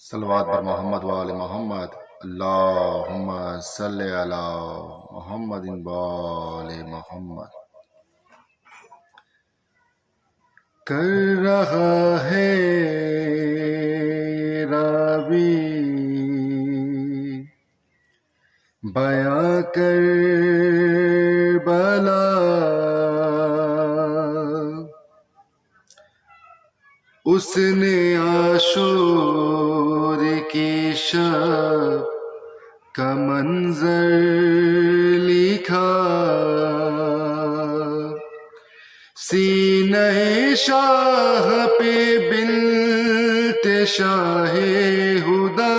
صلوات بر محمد و آل محمد، اللہم صلی علی محمد و آل محمد۔ کر رہا ہے راوی بیاں کربلا، اس نے عاشور کی شب کا منظر لکھا، سینہ شاہ پہ بنت شاہ ہدا،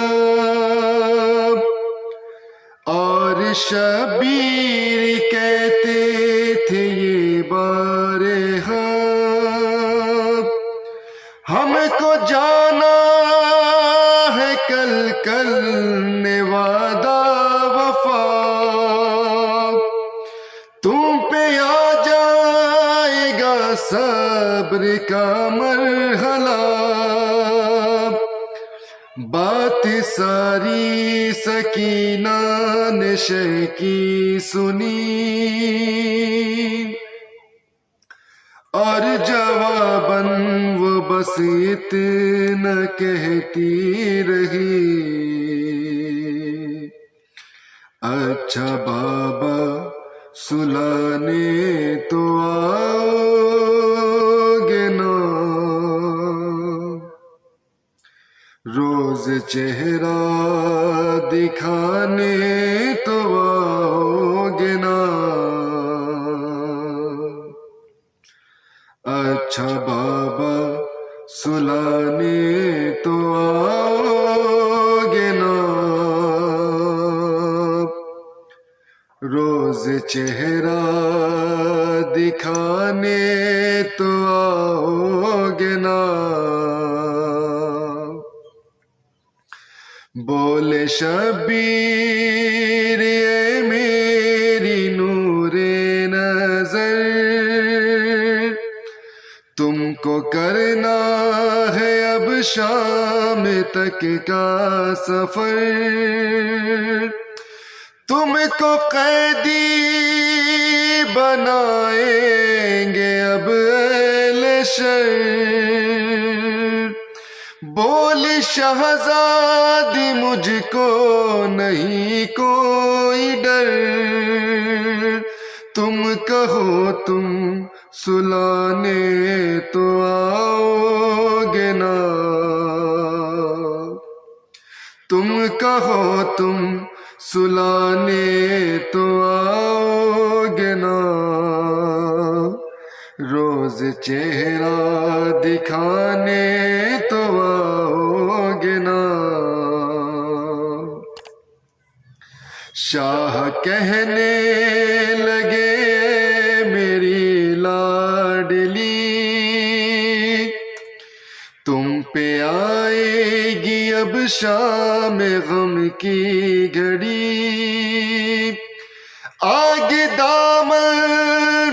اور شبیر کہتے تھے یہ بارہا، ہم کو جانا ہے کل کرنے وعدہ وفا، تم پہ آ جائے گا صبر کا مرحلہ، بات ساری سکینہ نے شہ کی سنی، اور جواباً وہ بس اتنا کہتی رہی، اچھا بابا سلانے تو آؤ گے نا، روز چہرہ دکھانے تو آؤ گے نا، اچھا بابا سلانے تو آؤ گے نا، روز چہرہ دکھانے تو آؤ گے نا، بولے شبیر اے میری نور نظر، تم کو کرنا ہے اب شام تک کا سفر، تم کو قیدی بنائیں گے اب اہل شر، بولی شہزادی مجھ کو نہیں کوئی ڈر، تم کہو تم سلانے تو آؤ گے نا، تم کہو تم سلانے تو آؤ گے نا، روز چہرہ دکھانے تو آؤ گے نا، شاہ کہنے لگے میری لاڈلی، تم پہ آئے گی اب شام غم کی گھڑی، آگ دامن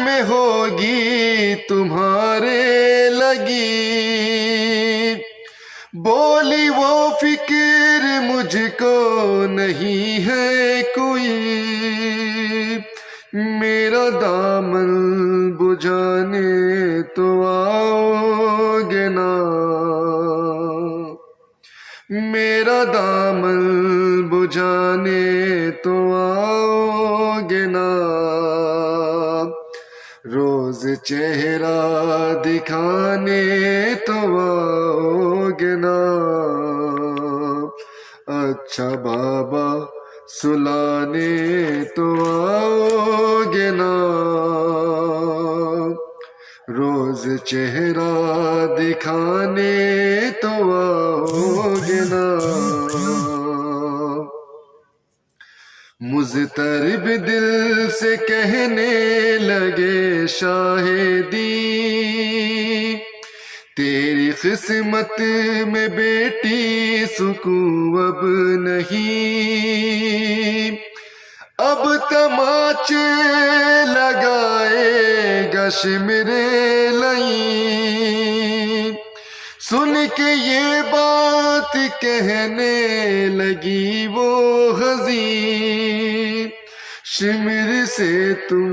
میں ہوگی تمہارے لگی، بولی وہ فکر مجھ کو نہیں ہے کوئی، میرا دامن بجھانے تو آؤ گے نا، میرا دامن بجھانے تو آؤ گے نا، روز چہرہ دکھانے تو آؤ گے نا، اچھا بابا سلانے تو آؤ گے نا، روز چہرہ دکھانے تو آؤ گے نا، مضطرب دل سے کہنے لگے شاہدی، تیری قسمت میں بیٹی سکون اب نہیں، اب تماچے لگائے گا شمر لئی، سن کے یہ بات کہنے لگی وہ حزین، شمر سے تم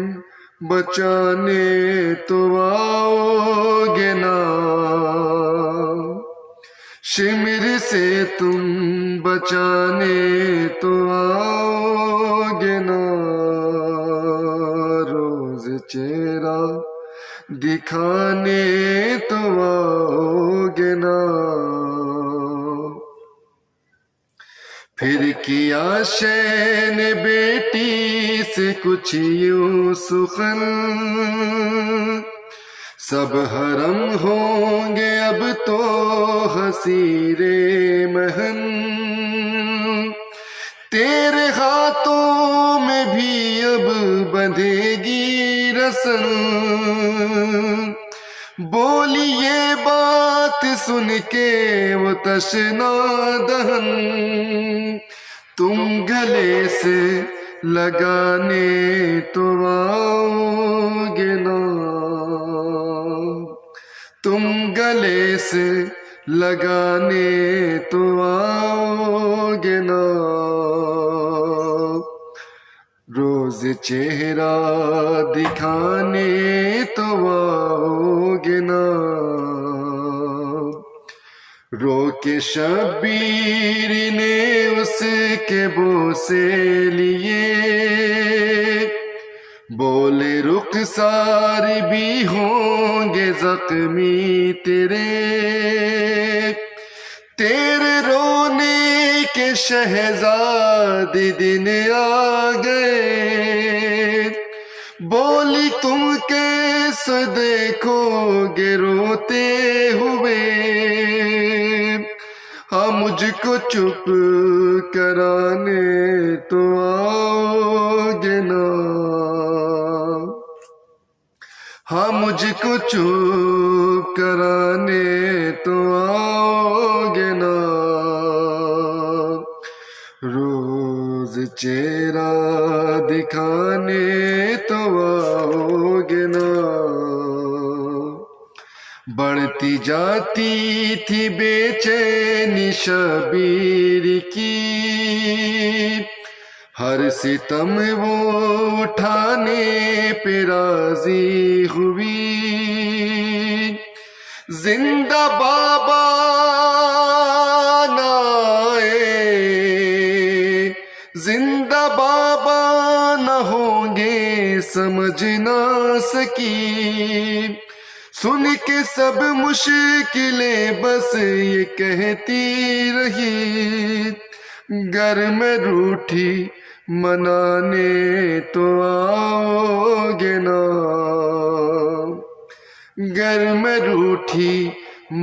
بچانے تو آؤ گے نا، شمر سے تم بچانے تو آؤ گے نا، روز چہرہ دکھانے تو آؤ گے نا۔ پھر کیا شے نے بیٹی سے کچھ یوں سخن، سب حرم ہوں گے اب تو حصیر مہن، تیرے ہاتھوں میں بھی اب بندھے گی رسن، بولی یہ بات سن کے وہ تشنا دہن، تم گلے سے لگانے تو آؤ گے نا، تم گلے سے لگانے تو آؤ گے نا، روز چہرہ دکھانے تو آؤ گے نا۔ رو کے شبیر نے اس کے بوسے لیے، بولے رخسار بھی ہوں گے زخمی تیرے رونے کے شہزادی دن آ گئے، بولی تم کیسے دیکھو گے روتے ہوئے، ہاں مجھ کو چپ کرانے تو آؤ گے نا، ہاں مجھ کو چپ کرانے تو آؤ گے نا، روز چہرہ دکھانے تو آؤ گے نا۔ بڑھتی جاتی تھی بے چینی شبیر کی، ہر ستم وہ اٹھانے پہ راضی ہوئی، زندہ بابا نہ آئے، زندہ بابا نہ ہوں گے سمجھ نہ سکی، سن کے سب مشکلیں بس یہ کہتی رہی، گر میں روٹھی منانے تو آؤ گے نا، گر میں روٹھی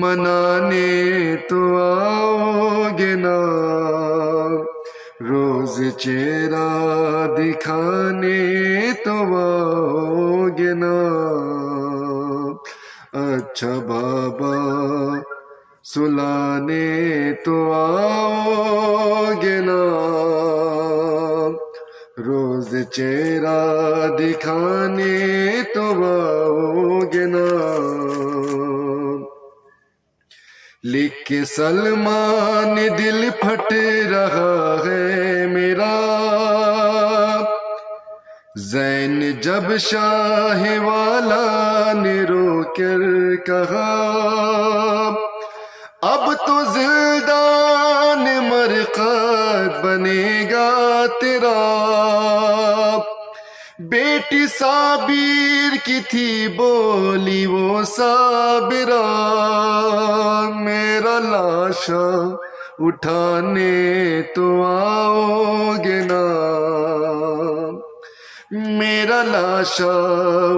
منانے تو آؤ گے نا، روز چہرہ دکھانے تو آؤ گے نا، اچھا بابا سلانے تو آؤ گے نا، روز چہرہ دکھانے تو آؤ گے نا۔ لکھ کے سلمان دل پھٹ رہا ہے میرا، زین جب شاہ والا نے رو کر کہا، اب تو زندان مرقد بنے گا تیرا، بیٹی صابر کی تھی بولی وہ صابرہ، میرا لاشا اٹھانے تو آؤ گے نا، میرا لاشا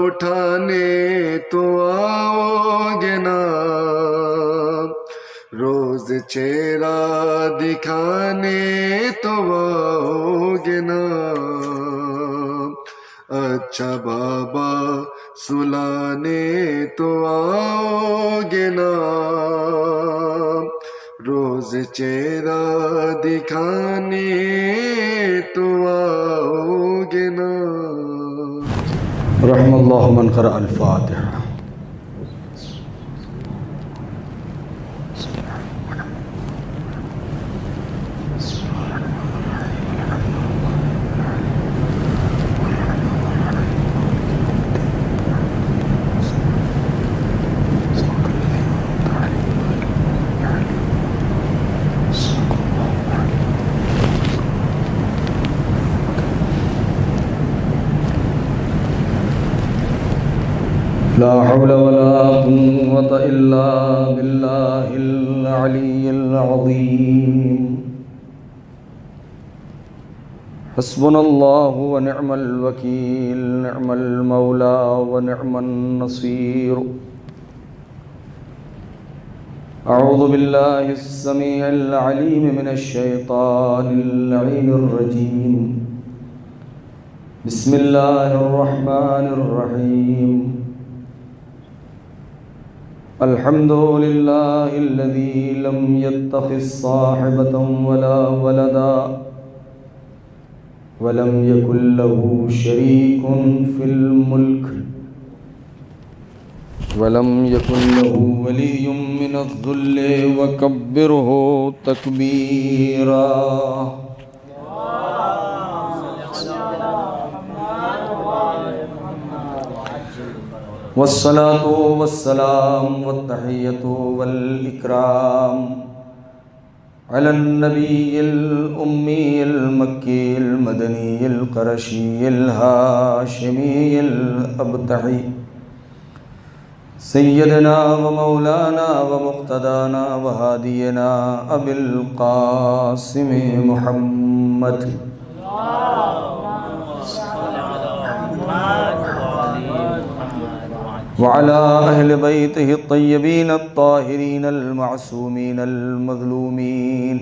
اٹھانے تو آؤ گے نا، روز چہرہ دکھانے تو آؤ گے نا، اچھا بابا سلانے تو آؤ گے نا، روز چہرہ دکھانے تو آؤ گے نا۔ رحم اللہ من قرأ الفاتحہ۔ لا حول ولا قوة إلا بالله العلي العظيم. حسبنا الله ونعم الوكيل، نعم المولى ونعم النصير. أعوذ بالله السميع العليم من الشيطان اللعين الرجيم. بسم الله الرحمن الرحيم. الحمد لله الذي لم يتخذ صاحبة ولا ولدا ولم يكن له شريك في الملك ولم يكن له ولي من الذل وكبره تكبيرا. والصلاة والسلام والتحية والإكرام على النبي الأمي المكي المدني القرشي الهاشمي الأبتحي سيدنا ومولانا ومقتدانا وهادينا أبي القاسم محمد وعلى أهل بيته الطيبين الطاهرين المعصومين المظلومين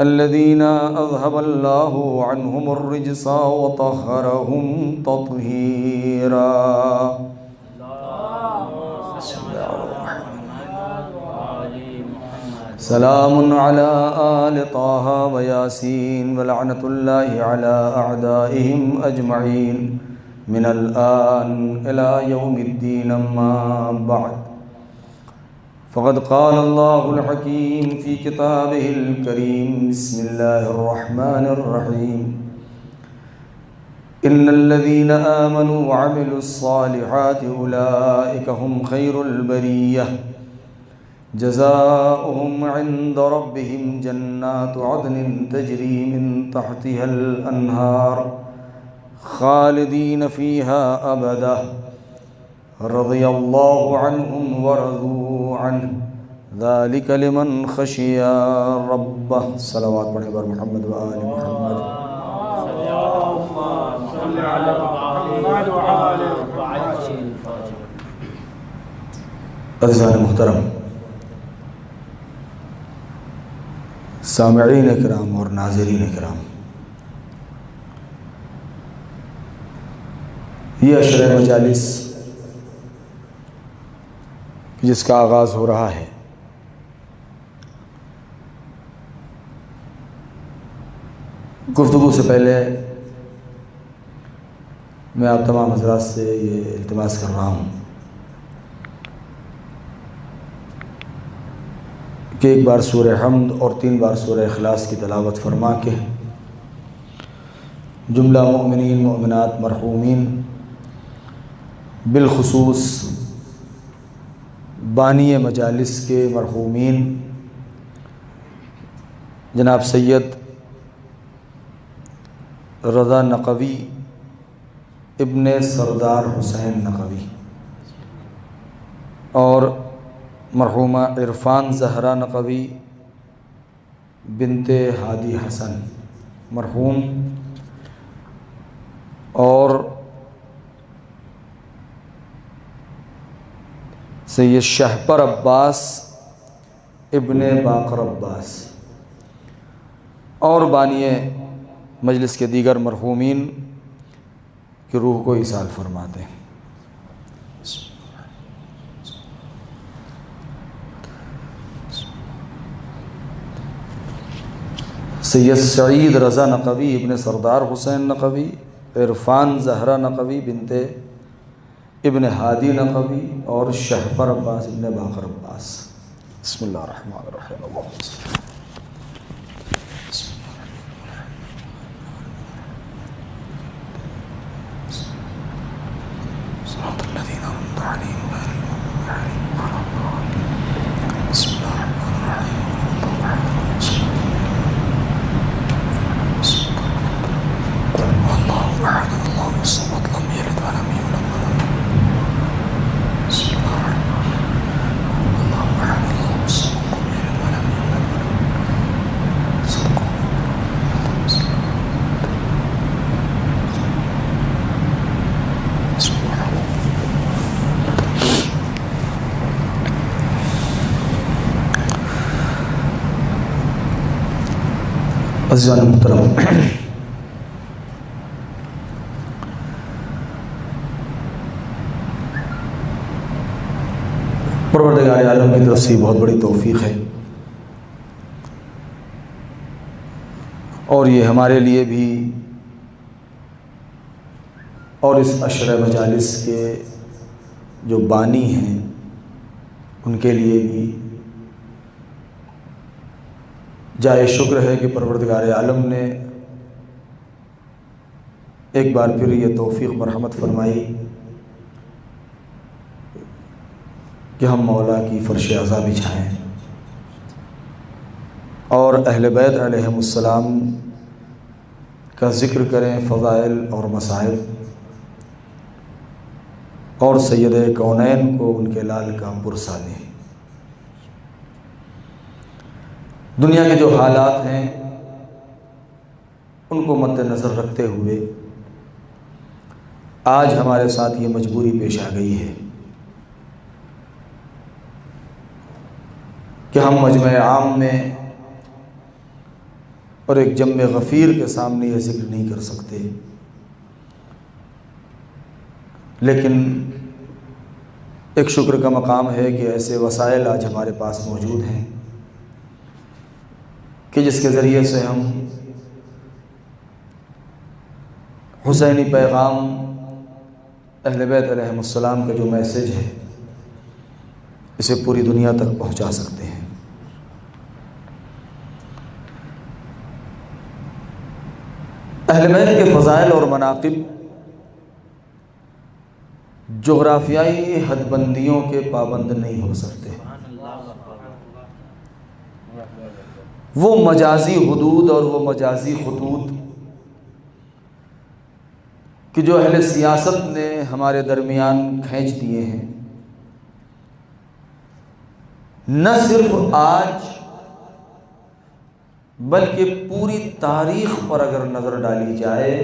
الذين أذهب الله عنهم الرجس وطهرهم تطهيرا. سلام على آل طه وياسين ولعنة الله على أعدائهم أجمعين من الآن إلى يوم الدين. أما بعد، فقد قال الله الحكيم في كتابه الكريم. بسم الله الرحمن الرحيم. إن الذين آمنوا وعملوا الصالحات أولئك هم خير البرية جزاؤهم عند ربهم جنات عدن تجري من تحتها الأنهار خالدين فيها أبدا رضي الله عنهم ورضوا عنه ذلك لمن خشي ربه. صلوات پڑھیں بر محمد و آل محمد. عزیزان محترم، سامعین کرام اور ناظرین کرام، یہ عشر مجالس جس کا آغاز ہو رہا ہے، گفتگو سے پہلے میں آپ تمام حضرات سے یہ التماس کر رہا ہوں کہ ایک بار سورہ حمد اور 3 بار سورہ اخلاص کی تلاوت فرما کے جملہ مؤمنین مؤمنات مرحومین، بالخصوص بانی مجالس کے مرحومین جناب سید رضا نقوی ابن سردار حسین نقوی اور مرحومہ عرفان زہرا نقوی بنت ہادی حسن مرحوم، اور سید شہپر عباس ابن باقر عباس اور بانی مجلس کے دیگر مرحومین کی روح کو ایصال فرماتے ہیں. سید سعید رضا نقوی ابن سردار حسین نقوی، عرفان زہرا نقوی بنت ابن ہادی نقوی اور شہپر عباس ابن باقر عباس. بسم اللہ الرحمن الرحیم. عزیزان محترم، پروردگار عالم کی طرف سے بہت بڑی توفیق ہے، اور یہ ہمارے لیے بھی اور اس عشر مجالس کے جو بانی ہیں ان کے لیے بھی جائے شکر ہے کہ پروردگار عالم نے ایک بار پھر یہ توفیق مرحمت فرمائی کہ ہم مولا کی فرش عزا بچھائیں اور اہل بیت علیہم السلام کا ذکر کریں، فضائل اور مصائب، اور سید کونین کو ان کے لال کا پرسہ دیں۔ دنیا کے جو حالات ہیں ان کو مد نظر رکھتے ہوئے آج ہمارے ساتھ یہ مجبوری پیش آ گئی ہے کہ ہم مجمع عام میں اور ایک جمع غفیر کے سامنے یہ ذکر نہیں کر سکتے، لیکن ایک شکر کا مقام ہے کہ ایسے وسائل آج ہمارے پاس موجود ہیں کہ جس کے ذریعے سے ہم حسینی پیغام اہل بیت علیہم السلام کا جو میسج ہے اسے پوری دنیا تک پہنچا سکتے ہیں۔ اہل بیت کے فضائل اور مناقب جغرافیائی حد بندیوں کے پابند نہیں ہو سکتے، وہ مجازی حدود اور وہ مجازی خطوط کہ جو اہل سیاست نے ہمارے درمیان کھینچ دیے ہیں، نہ صرف آج بلکہ پوری تاریخ پر اگر نظر ڈالی جائے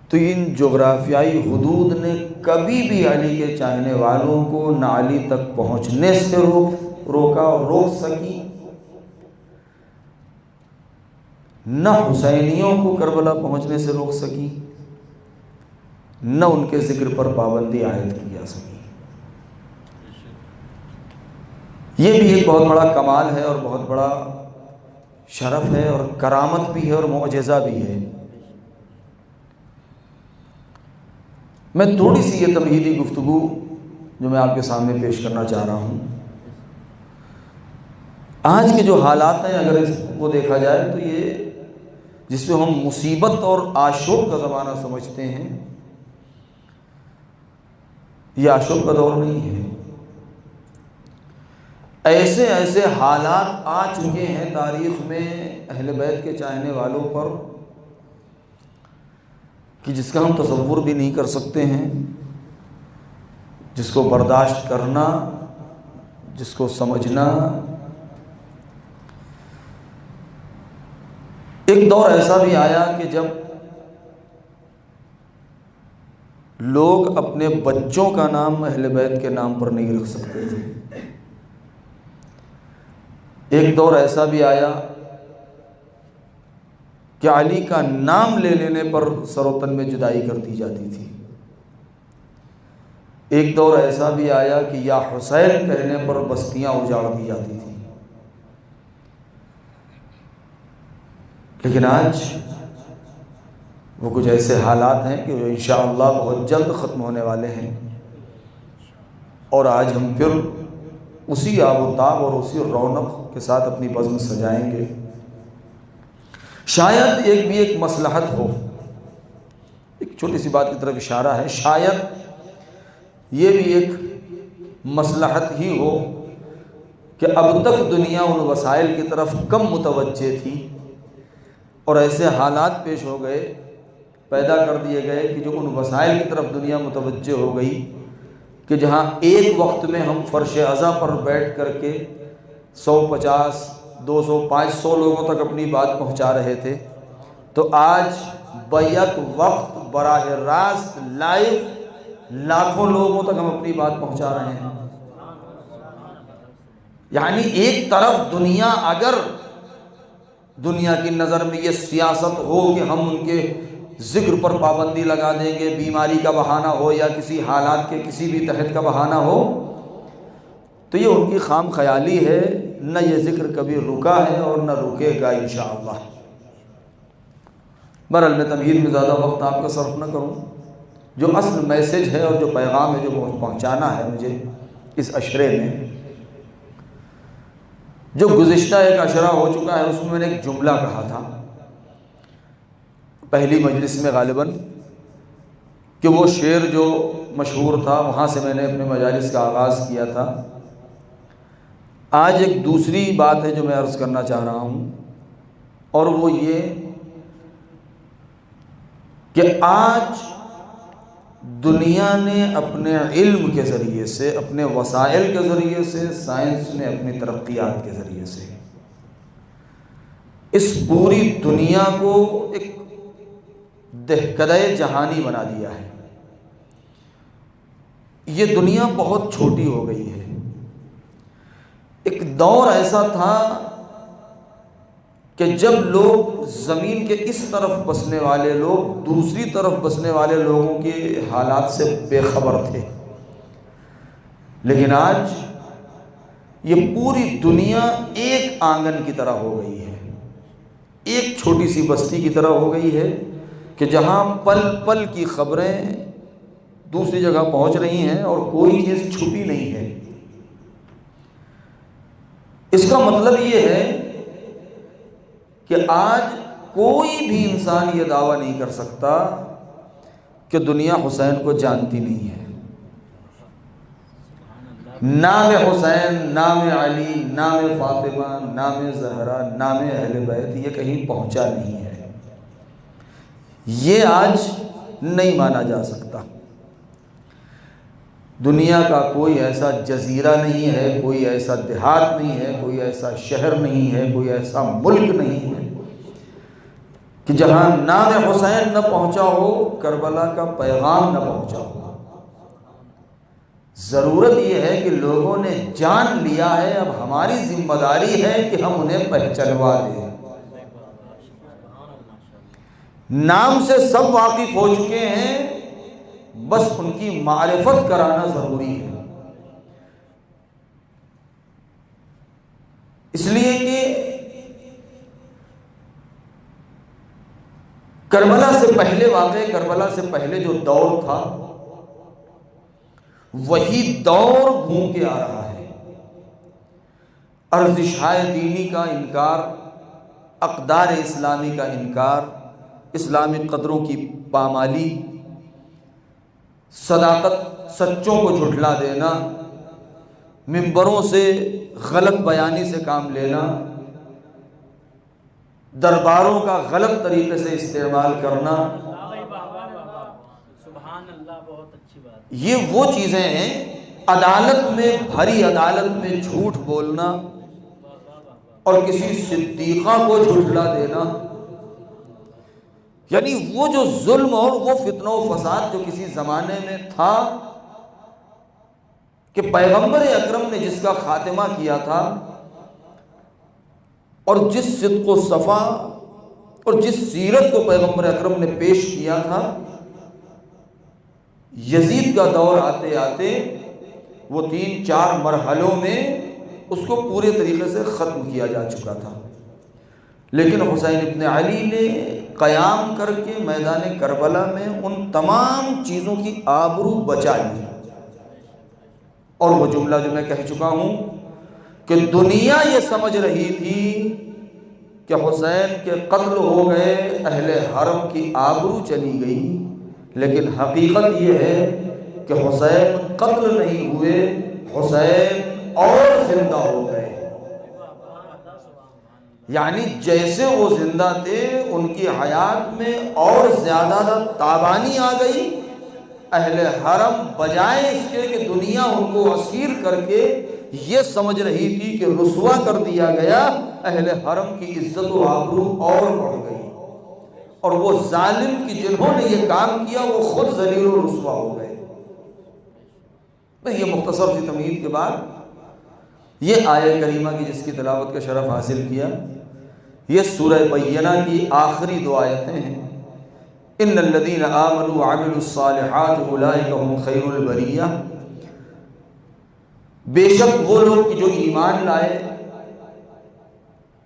تو ان جغرافیائی حدود نے کبھی بھی علی کے چاہنے والوں کو نہ علی تک پہنچنے سے روکا اور روک سکی، نہ حسینیوں کو کربلا پہنچنے سے روک سکی، نہ ان کے ذکر پر پابندی عائد کی جا سکی۔ یہ بھی ایک بہت بڑا کمال ہے اور بہت بڑا شرف ہے اور کرامت بھی ہے اور معجزہ بھی ہے۔ میں تھوڑی سی یہ تمہیدی گفتگو جو میں آپ کے سامنے پیش کرنا چاہ رہا ہوں، آج کے جو حالات ہیں اگر اس کو دیکھا جائے تو یہ جس کو ہم مصیبت اور آشوب کا زمانہ سمجھتے ہیں، یہ آشوب کا دور نہیں ہے۔ ایسے ایسے حالات آ چکے ہیں تاریخ میں اہل بیت کے چاہنے والوں پر کہ جس کا ہم تصور بھی نہیں کر سکتے ہیں، جس کو برداشت کرنا، جس کو سمجھنا۔ ایک دور ایسا بھی آیا کہ جب لوگ اپنے بچوں کا نام اہل بیت کے نام پر نہیں رکھ سکتے تھے۔ ایک دور ایسا بھی آیا کہ علی کا نام لے لینے پر سر و تن میں جدائی کر دی جاتی تھی۔ ایک دور ایسا بھی آیا کہ یا حسین کہنے پر بستیاں اجاڑ دی جاتی تھیں۔ لیکن آج وہ کچھ ایسے حالات ہیں کہ جو انشاءاللہ بہت جلد ختم ہونے والے ہیں، اور آج ہم پھر اسی آب و تاب اور اسی رونق کے ساتھ اپنی بزم سجائیں گے۔ شاید ایک مصلحت ہو، ایک چھوٹی سی بات کی طرف اشارہ ہے، شاید یہ بھی ایک مصلحت ہی ہو کہ اب تک دنیا ان وسائل کی طرف کم متوجہ تھی اور ایسے حالات پیش ہو گئے، پیدا کر دیے گئے کہ جو ان وسائل کی طرف دنیا متوجہ ہو گئی کہ جہاں ایک وقت میں ہم فرش عزا پر بیٹھ کر کے 150 200 500 لوگوں تک اپنی بات پہنچا رہے تھے، تو آج بیک وقت براہ راست لائیو لاکھوں لوگوں تک ہم اپنی بات پہنچا رہے ہیں۔ یعنی ایک طرف دنیا اگر دنیا کی نظر میں یہ سیاست ہو کہ ہم ان کے ذکر پر پابندی لگا دیں گے، بیماری کا بہانہ ہو یا کسی حالات کے کسی بھی تحت کا بہانہ ہو، تو یہ ان کی خام خیالی ہے، نہ یہ ذکر کبھی رکا ہے اور نہ رکے گا انشاءاللہ۔ بہرحال میں تمہید میں زیادہ وقت آپ کا صرف نہ کروں، جو اصل میسج ہے اور جو پیغام ہے جو پہنچانا ہے مجھے اس عشرے میں، جو گزشتہ ایک عشرہ ہو چکا ہے اس میں نے ایک جملہ کہا تھا پہلی مجلس میں غالباً، کہ وہ شعر جو مشہور تھا وہاں سے میں نے اپنے مجالس کا آغاز کیا تھا۔ آج ایک دوسری بات ہے جو میں عرض کرنا چاہ رہا ہوں، اور وہ یہ کہ آج دنیا نے اپنے علم کے ذریعے سے، اپنے وسائل کے ذریعے سے، سائنس نے اپنی ترقیات کے ذریعے سے اس پوری دنیا کو ایک دہکدہ جہانی بنا دیا ہے۔ یہ دنیا بہت چھوٹی ہو گئی ہے۔ ایک دور ایسا تھا کہ جب لوگ زمین کے اس طرف بسنے والے لوگ دوسری طرف بسنے والے لوگوں کے حالات سے بے خبر تھے، لیکن آج یہ پوری دنیا ایک آنگن کی طرح ہو گئی ہے، ایک چھوٹی سی بستی کی طرح ہو گئی ہے کہ جہاں پل پل کی خبریں دوسری جگہ پہنچ رہی ہیں اور کوئی چیز چھپی نہیں ہے۔ اس کا مطلب یہ ہے کہ آج کوئی بھی انسان یہ دعویٰ نہیں کر سکتا کہ دنیا حسین کو جانتی نہیں ہے۔ نام حسین، نام علی، نام فاطمہ، نام زہرا، نام اہل بیت یہ کہیں پہنچا نہیں ہے، یہ آج نہیں مانا جا سکتا۔ دنیا کا کوئی ایسا جزیرہ نہیں ہے، کوئی ایسا دیہات نہیں ہے، کوئی ایسا شہر نہیں ہے، کوئی ایسا ملک نہیں ہے کہ جہاں نام حسین نہ پہنچا ہو، کربلا کا پیغام نہ پہنچا ہو۔ ضرورت یہ ہے کہ لوگوں نے جان لیا ہے، اب ہماری ذمہ داری ہے کہ ہم انہیں پہچانوا دیں۔ نام سے سب واقف ہو چکے ہیں، بس ان کی معرفت کرانا ضروری ہے۔ اس لیے کہ کربلا سے پہلے واقعہ، کربلا سے پہلے جو دور تھا وہی دور گھوم کے آ رہا ہے۔ ارزشائے دینی کا انکار، اقدار اسلامی کا انکار، اسلامی قدروں کی پامالی، صداقت، سچوں کو جھٹلا دینا، منبروں سے غلط بیانی سے کام لینا، درباروں کا غلط طریقے سے استعمال کرنا، یہ وہ چیزیں ہیں۔ عدالت میں، بھری عدالت میں جھوٹ بولنا اور کسی صدیقہ کو جھٹلا دینا، یعنی وہ جو ظلم اور وہ فتنہ و فساد جو کسی زمانے میں تھا کہ پیغمبر اکرم نے جس کا خاتمہ کیا تھا اور جس صدق و صفا اور جس سیرت کو پیغمبر اکرم نے پیش کیا تھا، یزید کا دور آتے آتے وہ 3-4 مرحلوں میں اس کو پورے طریقے سے ختم کیا جا چکا تھا، لیکن حسین ابن علی نے قیام کر کے میدان کربلا میں ان تمام چیزوں کی آبرو بچا لی۔ اور وہ جملہ جو میں کہہ چکا ہوں کہ دنیا یہ سمجھ رہی تھی کہ حسین کے قتل ہو گئے، اہل حرم کی آبرو چلی گئی، لیکن حقیقت یہ ہے کہ حسین قتل نہیں ہوئے، حسین اور زندہ ہو گئے۔ یعنی جیسے وہ زندہ تھے ان کی حیات میں اور زیادہ تابانی آ گئی۔ اہل حرم بجائے اس کے کہ دنیا ان کو اسیر کر کے یہ سمجھ رہی تھی کہ رسوا کر دیا گیا، اہل حرم کی عزت و آبرو اور بڑھ گئی، اور وہ ظالم کی جنہوں نے یہ کام کیا وہ خود ذلیل و رسوا ہو گئے۔ یہ مختصر سی تمہید کے بعد یہ آیہ کریمہ کی جس کی تلاوت کا شرف حاصل کیا، یہ سورہ بینہ کی آخری دو آیتیں ہیں۔ ان الذین آمنوا وعملوا الصالحات اولئک هم خیر البریہ، بے شک وہ لوگ جو ایمان لائے،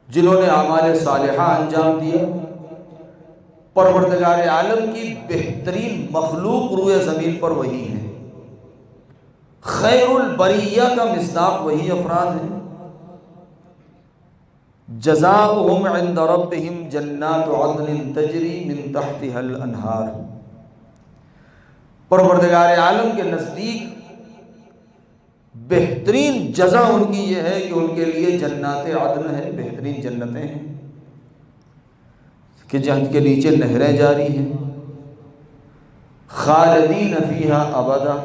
جنہوں نے اعمال صالحہ انجام دیا، پروردگار عالم کی بہترین مخلوق روئے زمین پر وہی ہیں۔ خیر البریہ کا مصداق وہی افراد ہیں۔ جزاؤہم عند ربہم جنات عدن تجری من تحتها الانہار، پروردگار عالم کے نزدیک بہترین جزا ان کی یہ ہے کہ ان کے لیے جنات عدن ہے، بہترین جنتیں ہیں کہ جن کے نیچے نہریں جاری ہیں، خالدین فیہا ابدا،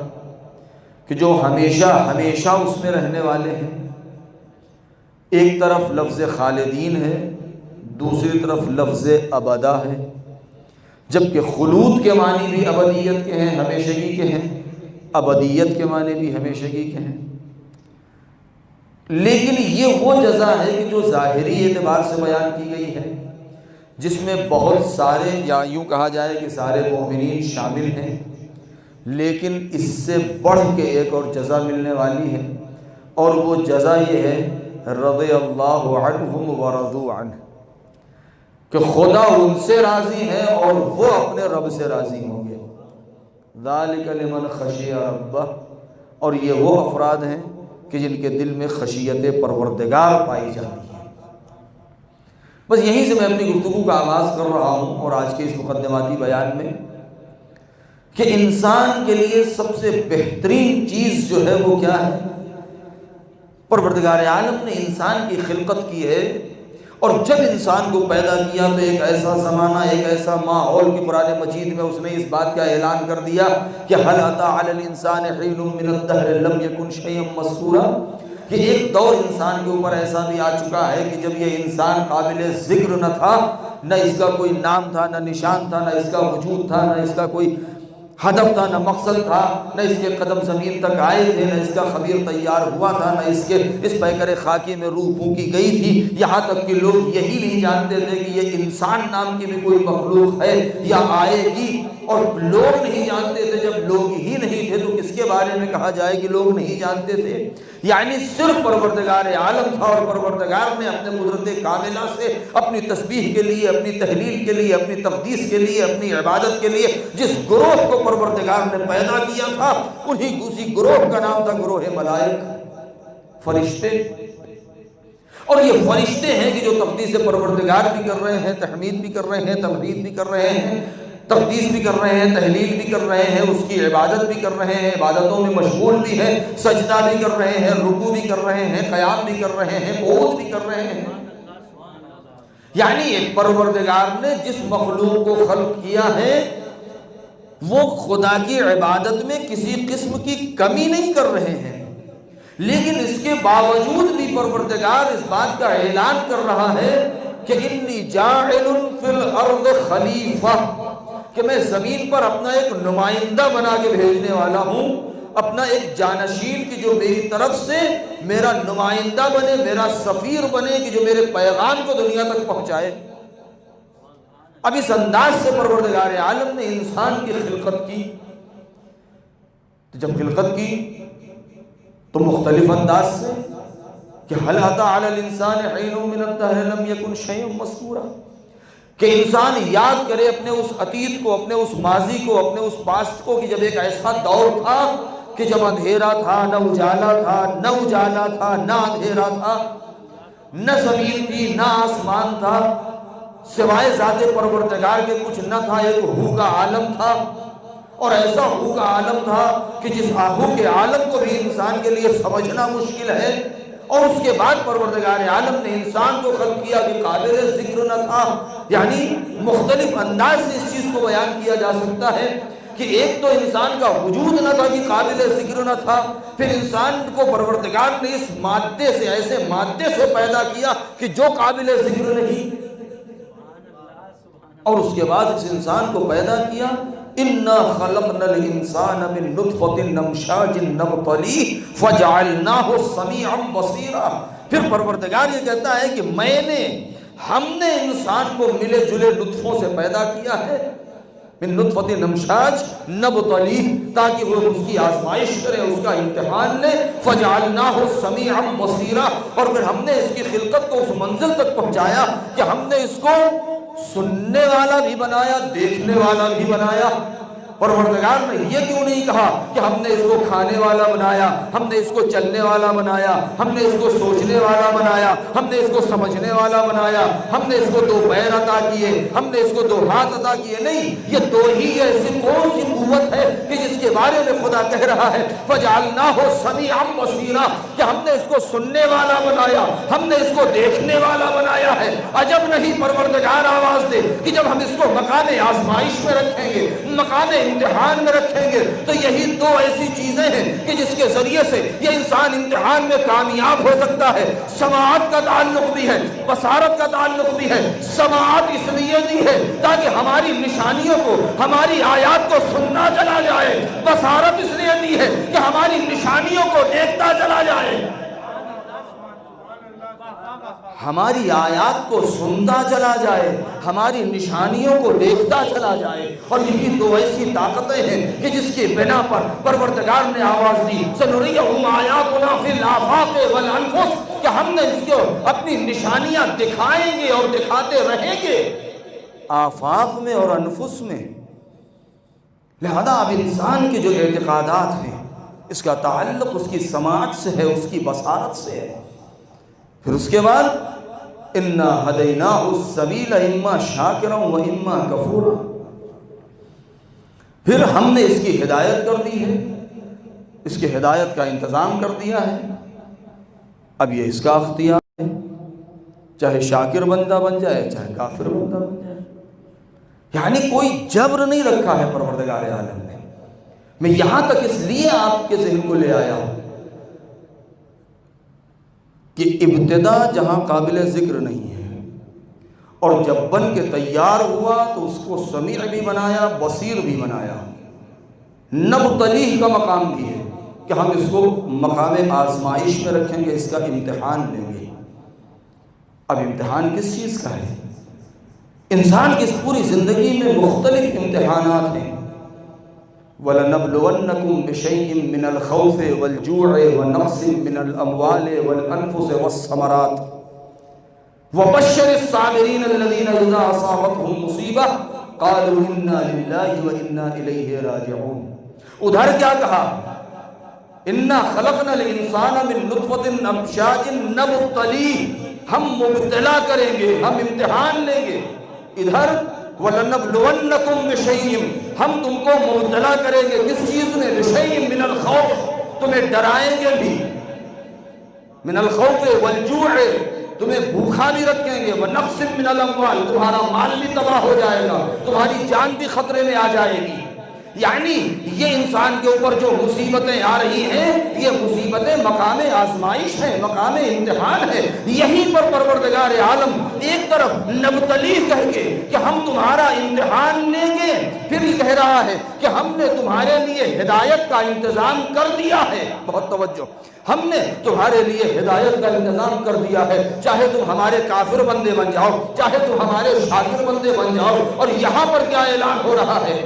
کہ جو ہمیشہ ہمیشہ اس میں رہنے والے ہیں۔ ایک طرف لفظ خالدین ہے، دوسری طرف لفظ ابدا ہے، جبکہ خلود کے معنی بھی ابدیت کے ہیں، ہمیشگی کے ہیں، ابدیت کے معنی بھی ہمیشگی کے ہیں۔ لیکن یہ وہ جزا ہے کہ جو ظاہری اعتبار سے بیان کی گئی ہے، جس میں بہت سارے، یا یوں کہا جائے کہ سارے مومنین شامل ہیں، لیکن اس سے بڑھ کے ایک اور جزا ملنے والی ہے، اور وہ جزا یہ ہے رضی اللہ عنہم ورضوا عنہ، کہ خدا ان سے راضی ہے اور وہ اپنے رب سے راضی ہوں گے۔ ذالک لمن خشی ربہ، اور یہ وہ افراد ہیں کہ جن کے دل میں خشیت پروردگار پائی جاتی ہے۔ بس یہیں سے میں اپنی گفتگو کا آغاز کر رہا ہوں، اور آج کے اس مقدماتی بیان میں، کہ انسان کے لیے سب سے بہترین چیز جو ہے وہ کیا ہے؟ پروردگار عالم نے انسان کی خلقت کی ہے، اور جب انسان کو پیدا کیا تو ایک ایسا زمانہ، ایک ایسا ماحول کہ قرآن مجید میں اس نے اس بات کا اعلان کر دیا کہ هل أتى على الإنسان حين من الدهر لم يكن شيئا مذكورا، کہ ایک دور انسان کے اوپر ایسا بھی آ چکا ہے کہ جب یہ انسان قابل ذکر نہ تھا، نہ اس کا کوئی نام تھا، نہ نشان تھا، نہ اس کا وجود تھا، نہ اس کا کوئی ہدف تھا، نہ مقصد تھا، نہ اس کے قدم زمین تک آئے تھے، نہ اس کا خبیر تیار ہوا تھا، نہ اس پیکر خاکی میں روح پھونکی گئی تھی، یہاں تک کہ لوگ یہی نہیں جانتے تھے کہ یہ انسان نام کی بھی کوئی مخلوق ہے یا آئے گی، اور لوگ نہیں جانتے تھے۔ جب لوگ ہی نہیں تھے تو کس کے بارے میں کہا جائے کہ لوگ نہیں جانتے تھے؟ یعنی صرف پروردگار عالم تھا، اور پروردگار نے اپنے قدرت کاملہ سے اپنی تسبیح کے لیے، اپنی تحلیل کے لیے، اپنی تقدیس کے لیے، اپنی عبادت کے لیے جس گروہ کو پروردگار نے پیدا کیا تھا، اسی گروہ کا نام تھا گروہ ملائک، فرشتے۔ اور یہ فرشتے ہیں کہ جو تقدیس پروردگار بھی کر رہے ہیں، تحمید بھی کر رہے ہیں، تمجید بھی کر رہے ہیں، تقدیس بھی کر رہے ہیں، تحلیل بھی کر رہے ہیں، اس کی عبادت بھی کر رہے ہیں، عبادتوں میں مشغول بھی ہیں، سجدہ بھی کر رہے ہیں، رکوع بھی کر رہے ہیں، قیام بھی کر رہے ہیں، قعود بھی کر رہے ہیں۔ یعنی پروردگار نے جس مخلوق کو خلق کیا ہے وہ خدا کی عبادت میں کسی قسم کی کمی نہیں کر رہے ہیں، لیکن اس کے باوجود بھی پروردگار اس بات کا اعلان کر رہا ہے کہ انی جاعل فی الارض خلیفہ، کہ میں زمین پر اپنا ایک نمائندہ بنا کے بھیجنے والا ہوں، اپنا ایک جانشین کی جو میری طرف سے میرا نمائندہ بنے، میرا سفیر بنے، کہ جو میرے پیغام کو دنیا تک پہنچائے۔ اب اس انداز سے پروردگار عالم نے انسان کی خلقت کی، تو جب خلقت کی تو مختلف انداز سے کہ هل أتى على الإنسان حين من الدهر لم يكن شيئا مذكورا، کہ انسان یاد کرے اپنے اس عتیق کو، اپنے اس ماضی کو، اپنے اس پاسٹ کو، کہ جب ایک ایسا دور تھا کہ جب اندھیرا تھا، نہ اجالا تھا، نہ اجالا تھا، نہ اندھیرا تھا، نہ زمین تھی، نہ آسمان تھا، سوائے ذات پروردگار کے کچھ نہ تھا، ایک ہو کا عالم تھا، اور ایسا ہو کا عالم تھا کہ جس ہو کے عالم کو بھی انسان کے لیے سمجھنا مشکل ہے، اور اس کے بعد پروردگار عالم نے انسان کو خلق کیا کہ قابل ذکر نہ تھا۔ یعنی مختلف انداز سے اس چیز کو بیان کیا جا سکتا ہے کہ ایک تو انسان کا وجود نہ تھا کہ قابل ذکر نہ تھا، پھر انسان کو پروردگار نے اس مادے سے، ایسے مادے سے پیدا کیا کہ جو قابل ذکر نہیں، اور اس کے بعد اس انسان کو پیدا کیا۔ اِنَّا خَلَقْنَا الْإِنسَانَ مِن نُطْفَةٍ نَمْشَاجٍ نَبْتَلِيهِ فَجَعَلْنَاهُ سَمِيعًا بَصِيرًا۔ پھر پروردگار یہ کہتا ہے کہ میں نے ہم نے انسان کو ملے جلے نطفوں سے پیدا کیا ہے، من نطفۃ امشاج نبتلیہ، تاکہ وہ اس کی آزمائش کرے، اس کا امتحان لے، فجعلناہ سمیعا بصیرا، اور پھر ہم نے اس کی خلقت کو اس منزل تک پہنچایا کہ ہم نے اس کو سننے والا بھی بنایا، دیکھنے والا بھی بنایا۔ پروردگار نے یہ کیوں نہیں کہا کہ ہم نے اس کو کھانے والا بنایا، ہم نے اس کو چلنے والا بنایا، ہم نے اس کو سوچنے والا بنایا، ہم نے اس کو سمجھنے والا بنایا، ہم نے اس کو 2 پیر عطا کیے، ہم نے اس کو 2 ہاتھ عطا کیے؟ نہیں، یہ 2 ہی ایسی کون سی قوت ہے کہ جس کے بارے میں خدا کہہ رہا ہے فجعلناہ سمیعا بصیرا، کہ ہم نے اس کو سننے والا بنایا، ہم نے اس کو دیکھنے والا بنایا ہے۔ عجب نہیں پروردگار آواز دے کہ جب ہم اس کو مکان آزمائش میں رکھیں گے، مکان امتحان میں رکھیں گے، تو یہی 2 ایسی چیزیں ہیں کہ جس کے ذریعے سے یہ انسان امتحان میں کامیاب ہو سکتا ہے۔ سماعت کا تعلق بھی ہے، بصارت کا تعلق بھی ہے۔ سماعت اس لیے دی ہے تاکہ ہماری نشانیوں کو، ہماری آیات کو سننا چلا جائے، بصارت اس لیے دی ہے کہ ہماری نشانیوں کو دیکھتا چلا جائے، ہماری آیات کو سنتا چلا جائے، ہماری نشانیوں کو دیکھتا چلا جائے۔ اور یہی 2 ایسی طاقتیں ہیں کہ جس کی بنا پر پروردگار نے آواز دی سنریہم آیاتنا فی الآفاق والانفس، کہ ہم نے اس کو اپنی نشانیاں دکھائیں گے اور دکھاتے رہیں گے آفاق میں اور انفس میں۔ لہذا اب انسان کے جو اعتقادات ہیں اس کا تعلق اس کی سماعت سے ہے، اس کی بصارت سے ہے۔ پھر اس کے بعد اِنَّا هَدَيْنَاهُ السَّبِيلَ إِمَّا شَاكِرًا وَإِمَّا كَفُورًا، پھر ہم نے اس کی ہدایت کر دی ہے، اس کی ہدایت کا انتظام کر دیا ہے۔ اب یہ اس کا اختیار ہے، چاہے شاکر بندہ بن جائے، چاہے کافر بندہ بن جائے، یعنی کوئی جبر نہیں رکھا ہے پروردگار عالم نے۔ میں یہاں تک اس لیے آپ کے ذہن کو لے آیا ہوں کہ ابتدا جہاں قابل ذکر نہیں ہے، اور جب بن کے تیار ہوا تو اس کو سمیع بھی بنایا، بصیر بھی بنایا۔ نبتلیہ کا مقام بھی ہے کہ ہم اس کو مقام آزمائش میں رکھیں گے، اس کا امتحان لیں گے۔ اب امتحان کس چیز کا ہے؟ انسان کی اس پوری زندگی میں مختلف امتحانات ہیں۔ وَلَنَبْلُوَنَّكُمْ بِشَيْءٍ مِّنَ الْخَوْفِ وَالْجُوعِ وَنَقْصٍ مِّنَ الْأَمْوَالِ وَالْأَنفُسِ وَالثَّمَرَاتِ وَبَشِّرِ الصَّابِرِينَ الَّذِينَ إِذَا أَصَابَتْهُم مُّصِيبَةٌ قَالُوا إِنَّا لِلَّهِ وَإِنَّا إِلَيْهِ رَاجِعُونَ۔ ادھر کیا کہا؟ إِنَّا خَلَقْنَا الْإِنسَانَ مِن نُطْفَةٍ أَمْشَاجٍ نَبْتَلِيهِ، ہم مبتلا کریں گے، ہم امتحان لیں گے۔ ادھر وَلَنَبْلُوَنَّكُمْ بِشَيْءٍ، ہم تم کو مبتلا کریں گے کس چیز میں؟ بِشَيْءٍ مِّنَ الْخَوْفِ، تمہیں ڈرائیں گے بھی، مِّنَ الْخَوْفِ وَالْجُوعِ، تمہیں بھوکھا بھی رکھیں گے، وَنَقْصٍ مِّنَ الْأَمْوَالِ، تمہارا مال بھی تباہ ہو جائے گا، تمہاری جان بھی خطرے میں آ جائے گی۔ یعنی یہ انسان کے اوپر جو مصیبتیں آ رہی ہیں، یہ مصیبتیں مقام آزمائش ہیں، مقام امتحان ہے۔ یہیں پر پروردگار عالم ایک طرف نبتلی کہہ کے کہ ہم تمہارا امتحان لیں گے، پھر یہ کہہ رہا ہے کہ ہم نے تمہارے لیے ہدایت کا انتظام کر دیا ہے۔ بہت توجہ، ہم نے تمہارے لیے ہدایت کا انتظام کر دیا ہے، چاہے تم ہمارے کافر بندے بن جاؤ، چاہے تم ہمارے شاکر بندے بن جاؤ۔ اور یہاں پر کیا اعلان ہو رہا ہے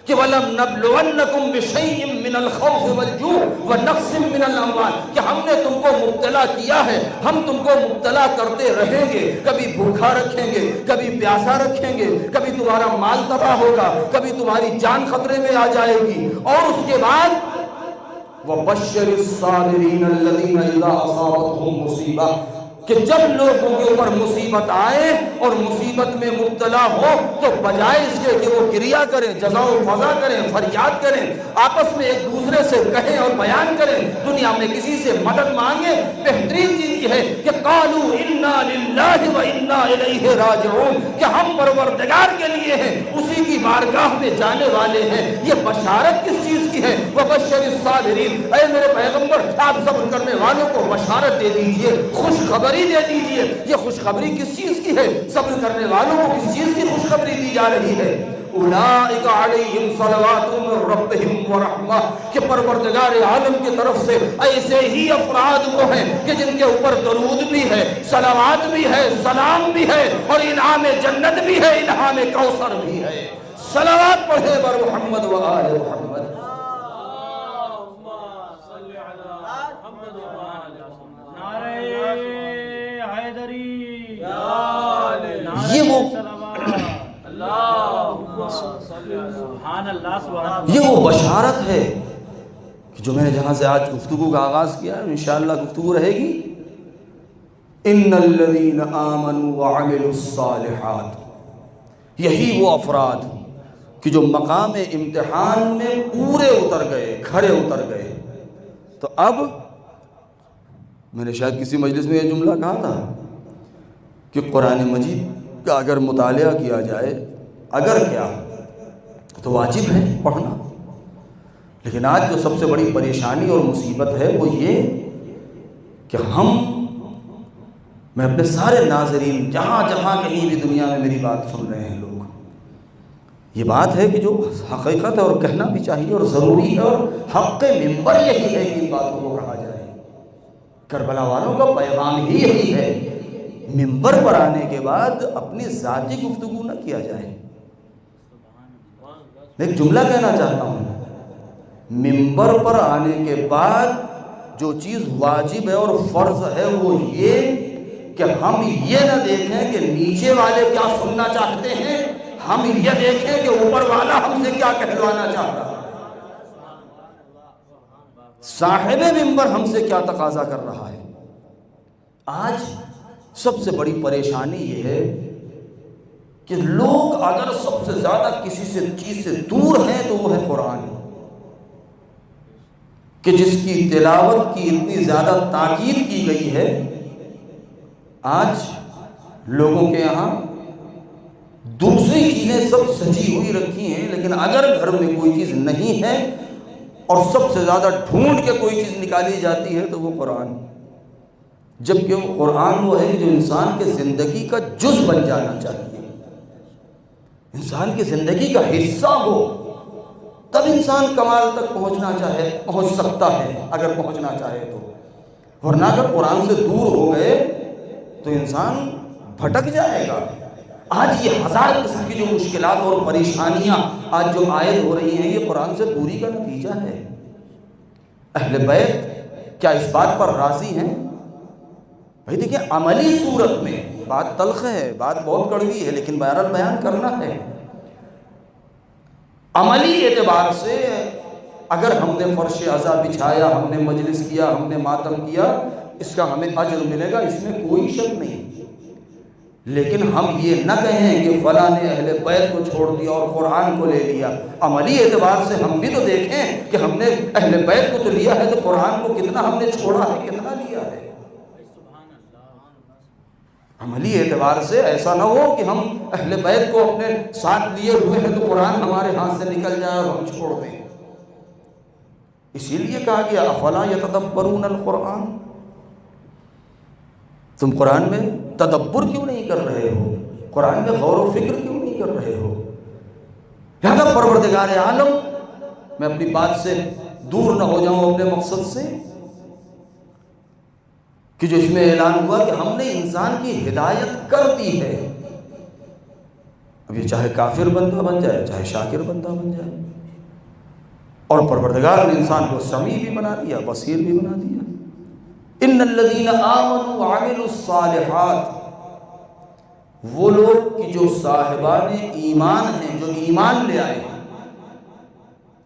کہ وَلَنَبْلُوَنَّكُمْ بِشَيْءٍ مِّنَ الْخَوْفِ وَالْجُوعِ وَنَقْصٍ مِّنَ الْأَمْوَالِ، کہ ہم نے تم کو مبتلا کیا ہے، ہم تم کو مبتلا کرتے رہیں گے، کبھی بھوکھا رکھیں گے، کبھی پیاسا رکھیں گے، کبھی تمہارا مال تباہ ہوگا، کبھی تمہاری جان خطرے میں آ جائے گی۔ اور اس کے بعد وَبَشِّرِ الصَّابِرِينَ الَّذِينَ إِذَا أَصَابَتْهُم مُّصِيبَةٌ، کہ جب لوگوں کے اوپر مصیبت آئے اور مصیبت میں مبتلا ہو تو بجائے اس کے کہ وہ گریہ کریں، جزا و فضا کریں، فریاد کریں، آپس میں ایک دوسرے سے کہیں اور بیان کریں، دنیا میں کسی سے مدد مانگیں، بہترین چیز یہ ہے کہ قالوا انا للہ وانا الیہ راجعون، کہ ہم پروردگار کے لیے ہیں، اسی کی بارگاہ میں جانے والے ہیں۔ یہ بشارت کس چیز کی ہے؟ وبشر الصابرین، اے میرے پیغمبر آپ صبر کرنے والوں کو بشارت دے دیجئے، خوشخبری دے دیجئے۔ یہ خوشخبری کس چیز کی ہے؟ صبر کرنے والوں کو کس چیز کی خوشخبری دی جا رہی ہے؟ اولئک علیہم صلوات من ربہم ورحمہ، کہ پروردگار عالم کی طرف سے ایسے ہی افراد وہ ہیں کہ جن کے اوپر درود بھی ہے، صلوات بھی ہے، سلام بھی ہے، اور انعام جنت بھی ہے، انعام کوثر بھی ہے۔ صلوات پڑھے بر محمد و آل محمد۔ یہ وہ بشارت ہے کہ جو میں نے جہاں سے آج گفتگو کا آغاز کیا ہے، انشاءاللہ گفتگو رہے گی، ان الذین آمنوا وعملوا الصالحات، یہی وہ افراد کہ جو مقام امتحان میں پورے اتر گئے، کھڑے اتر گئے۔ تو اب میں نے شاید کسی مجلس میں یہ جملہ کہا تھا کہ قرآن مجید کا اگر مطالعہ کیا جائے، اگر کیا تو واجب ہے پڑھنا، لیکن آج جو سب سے بڑی پریشانی اور مصیبت ہے وہ یہ کہ میں اپنے سارے ناظرین جہاں جہاں کہیں بھی دنیا میں میری بات سن رہے ہیں لوگ، یہ بات ہے کہ جو حقیقت ہے اور کہنا بھی چاہیے اور ضروری ہے، اور حق منبر یہی ہے کہ ان باتوں کو کہا جائے۔ کربلا والوں کا پیغام ہی یہی ہے، منبر پر آنے کے بعد اپنی ذاتی گفتگو نہ کیا جائے۔ میں ایک جملہ کہنا چاہتا ہوں، منبر پر آنے کے بعد جو چیز واجب ہے اور فرض ہے وہ یہ کہ ہم یہ نہ دیکھیں کہ نیچے والے کیا سننا چاہتے ہیں، ہم یہ دیکھیں کہ اوپر والا ہم سے کیا کہلوانا چاہتا ہے، صاحب منبر ہم سے کیا تقاضا کر رہا ہے۔ آج سب سے بڑی پریشانی یہ ہے کہ لوگ اگر سب سے زیادہ کسی سے چیز سے دور ہیں تو وہ ہے قرآن، کہ جس کی تلاوت کی اتنی زیادہ تاکید کی گئی ہے۔ آج لوگوں کے یہاں دوسری چیزیں سب سجی ہوئی رکھی ہیں، لیکن اگر گھر میں کوئی چیز نہیں ہے اور سب سے زیادہ ڈھونڈ کے کوئی چیز نکالی جاتی ہے تو وہ قرآن، جبکہ وہ قرآن وہ ہے جو انسان کے زندگی کا جز بن جانا چاہیے، انسان کی زندگی کا حصہ ہو، تب انسان کمال تک پہنچ سکتا ہے اگر پہنچنا چاہے تو، ورنہ اگر قرآن سے دور ہو گئے تو انسان بھٹک جائے گا۔ آج یہ ہزار قسم کی جو مشکلات اور پریشانیاں آج جو عائد ہو رہی ہیں، یہ قرآن سے دوری کا نتیجہ ہے۔ اہل بیت کیا اس بات پر راضی ہیں؟ بھائی دیکھیں، عملی صورت میں بات تلخ ہے، بات بہت کڑوی ہے، لیکن بہرحال بیان کرنا ہے۔ عملی اعتبار سے اگر ہم نے فرش عزا بچھایا، ہم نے مجلس کیا، ہم نے ماتم کیا، اس کا ہمیں اجر ملے گا، اس میں کوئی شک نہیں، لیکن ہم یہ نہ کہیں کہ فلاں نے اہل بیت کو چھوڑ دیا اور قرآن کو لے لیا۔ عملی اعتبار سے ہم بھی تو دیکھیں کہ ہم نے اہل بیت کو تو لیا ہے، تو قرآن کو کتنا ہم نے چھوڑا ہے، کتنا لیا ہے۔ عملی اعتبار سے ایسا نہ ہو کہ ہم اہل بیت کو اپنے ساتھ لیے ہوئے ہیں تو قرآن ہمارے ہاتھ سے نکل جائے اور ہم چھوڑ دیں۔ اسی لیے کہا گیا افلا یتدبرون القرآن، تم قرآن میں تدبر کیوں نہیں کر رہے ہو، قرآن میں غور و فکر کیوں نہیں کر رہے ہو۔ لہذا پروردگار عالم، میں اپنی بات سے دور نہ ہو جاؤں اپنے مقصد سے، کہ جو اس میں اعلان ہوا کہ ہم نے انسان کی ہدایت کر دی ہے، اب یہ چاہے کافر بندہ بن جائے چاہے شاکر بندہ بن جائے، اور پروردگار نے انسان کو سمیع بھی بنا دیا، بصیر بھی بنا دیا۔ ان الذین آمنوا وعملوا الصالحات، وہ لوگ کہ جو صاحبان ایمان ہیں، جو ایمان لے آئے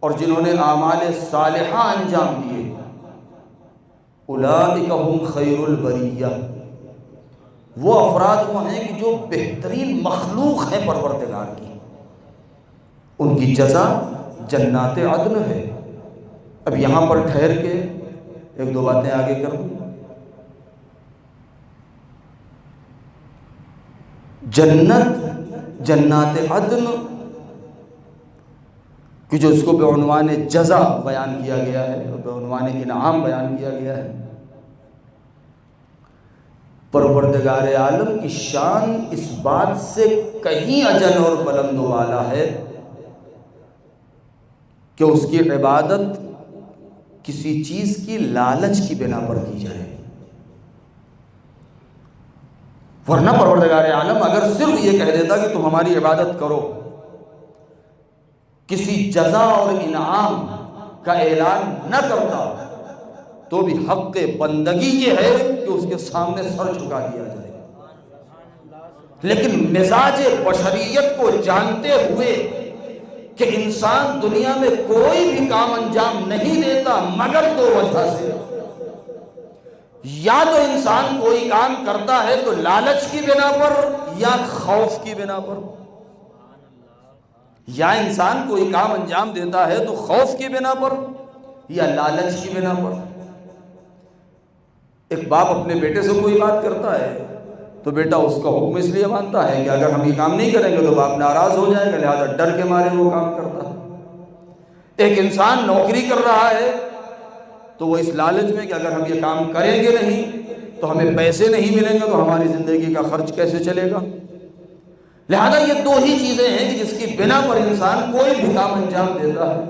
اور جنہوں نے اعمال صالحہ انجام دیے، اولئک هم خیر البریہ، وہ افراد وہ ہیں کہ جو بہترین مخلوق ہیں پروردگار کی، ان کی جزا جنات عدن ہے۔ اب یہاں پر ٹھہر کے ایک دو باتیں آگے کر دوں۔ جنات عدن کہ جو اس کو بعنوان جزا بیان کیا گیا ہے، بعنوان انعام بیان کیا گیا ہے، پروردگار عالم کی شان اس بات سے کہیں اجل اور بلند و بالا ہے کہ اس کی عبادت کسی چیز کی لالچ کی بنا پر کی جائے، ورنہ پروردگار عالم اگر صرف یہ کہہ دیتا کہ تم ہماری عبادت کرو، کسی جزا اور انعام کا اعلان نہ کرتا، تو بھی حق بندگی یہ ہے کہ اس کے سامنے سر جھکا دیا جائے۔ لیکن مزاج بشریت کو جانتے ہوئے کہ انسان دنیا میں کوئی بھی کام انجام نہیں دیتا مگر دو وجہ سے، یا تو انسان کوئی کام کرتا ہے تو لالچ کی بنا پر یا خوف کی بنا پر، یا انسان کوئی کام انجام دیتا ہے تو خوف کی بنا پر یا لالچ کی بنا پر۔ ایک باپ اپنے بیٹے سے کوئی بات کرتا ہے تو بیٹا اس کا حکم اس لیے مانتا ہے کہ اگر ہم یہ کام نہیں کریں گے تو باپ ناراض ہو جائے گا، لہذا ڈر کے مارے وہ کام کرتا ہے۔ ایک انسان نوکری کر رہا ہے تو وہ اس لالچ میں کہ اگر ہم یہ کام کریں گے نہیں تو ہمیں پیسے نہیں ملیں گے تو ہماری زندگی کا خرچ کیسے چلے گا۔ لہذا یہ دو ہی چیزیں ہیں کہ جس کی بنا پر انسان کوئی بھی کام انجام دیتا ہے۔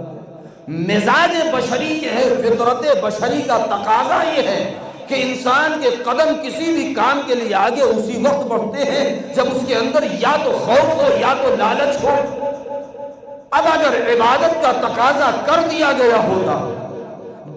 مزاج بشری یہ ہے، فطرت بشری کا تقاضا یہ ہے کہ انسان کے قدم کسی بھی کام کے لیے آگے اسی وقت بڑھتے ہیں جب اس کے اندر یا تو خوف ہو یا تو لالچ ہو۔ اب اگر عبادت کا تقاضا کر دیا گیا ہوتا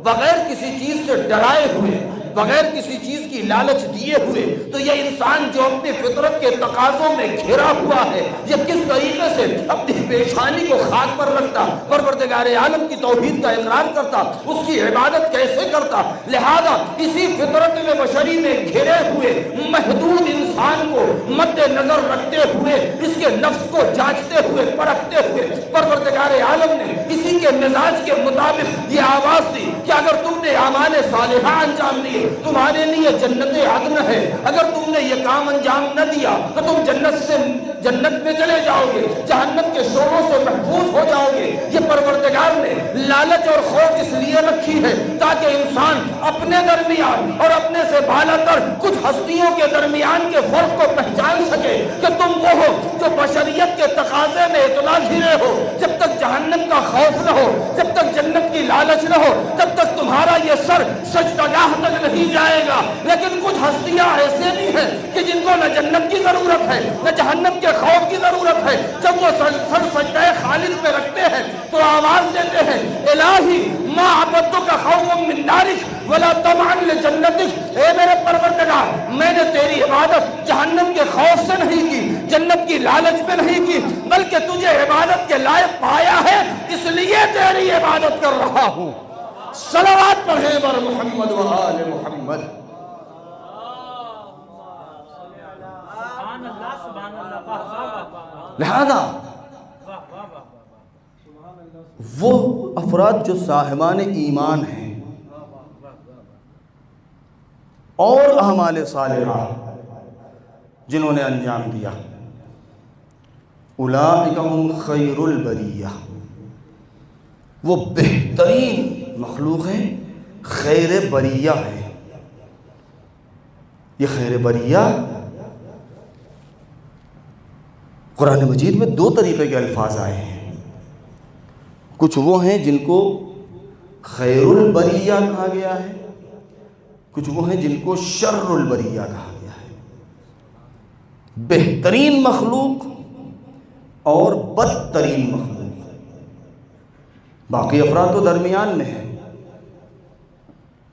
بغیر کسی چیز سے ڈرائے ہوئے، بغیر کسی چیز کی لالچ دیے ہوئے، تو یہ انسان جو اپنی فطرت کے تقاضوں میں گھرا ہوا ہے یہ کس طریقے سے اپنی پیشانی کو خاک پر رکھتا، پروردگار عالم کی توحید کا اقرار کرتا، اس کی عبادت کیسے کرتا۔ لہذا اسی فطرت میں بشری میں گھرے ہوئے محدود انسان کو مد نظر رکھتے ہوئے، اس کے نفس کو جانچتے ہوئے، پرکھتے ہوئے، پروردگار عالم نے اسی کے مزاج کے مطابق یہ آواز دی کہ اگر تم نے اعمال صالحہ انجام دیے تمہارے لیے جنت عدن ہے، اگر تم نے یہ کام انجام نہ دیا تو تم جنت میں چلے جاؤ گے، جہنم کے شوروں سے محفوظ ہو جاؤ گے۔ یہ پروردگار نے لالچ اور خوف اس لیے رکھی ہے تاکہ انسان اپنے درمیان اور اپنے سے بالا تر کچھ ہستیوں کے درمیان کے فرق کو پہچان سکے کہ تم وہ ہو جو بشریت کے تقاضے میں اتنا گھرے ہو، جب تک جہنم کا خوف نہ ہو، جب تک جنت کی لالچ نہ ہو، تب تک تمہارا یہ سر سجدگاہ تک نہیں جائے گا۔ لیکن کچھ ہستیاں ایسے بھی ہیں کہ جن کو نہ جنت کی ضرورت ہے نہ جہنم کے خوف کی ضرورت ہے، جب وہ سر سجدہ خالص میں رکھتے ہیں تو آواز دیتے ہیں الہی ما عبدتک خوفا من نارک ولا طمعا لجنتک، اے میرے پروردگار میں نے تیری عبادت جہنم کے خوف سے نہیں کی، جنت کی لالچ میں نہیں کی، بلکہ تجھے عبادت کے لائق پایا ہے اس لیے تیری عبادت کر رہا ہوں۔ صلوات پڑھیں بر محمد و آل محمد۔ لہذا وہ افراد جو صاحبان ایمان ہیں اور اعمال صالحہ جنہوں نے انجام دیا، اولئک هم خیر البریہ، وہ بہترین مخلوق ہیں، خیر بریہ ہیں۔ یہ خیر بریہ قرآن مجید میں دو طریقے کے الفاظ آئے ہیں، کچھ وہ ہیں جن کو خیر البریہ کہا گیا ہے، کچھ وہ ہیں جن کو شر البریہ کہا گیا ہے۔ بہترین مخلوق اور بدترین مخلوق، باقی افراد تو درمیان میں ہیں۔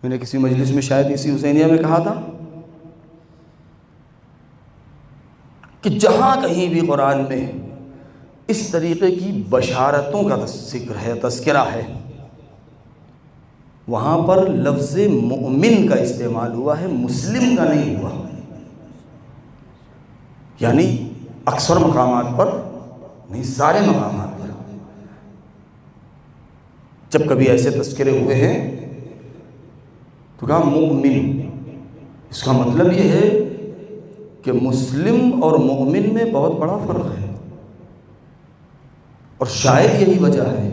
میں نے کسی مجلس میں شاید اسی حسینیہ میں کہا تھا کہ جہاں کہیں بھی قرآن میں اس طریقے کی بشارتوں کا ذکر ہے، تذکرہ ہے، وہاں پر لفظ مؤمن کا استعمال ہوا ہے، مسلم کا نہیں ہوا۔ یعنی اکثر مقامات پر نہیں، سارے مقامات پر جب کبھی ایسے تذکرے ہوئے ہیں تو کہا مؤمن۔ اس کا مطلب یہ ہے کہ مسلم اور مؤمن میں بہت بڑا فرق ہے، اور شاید یہی وجہ ہے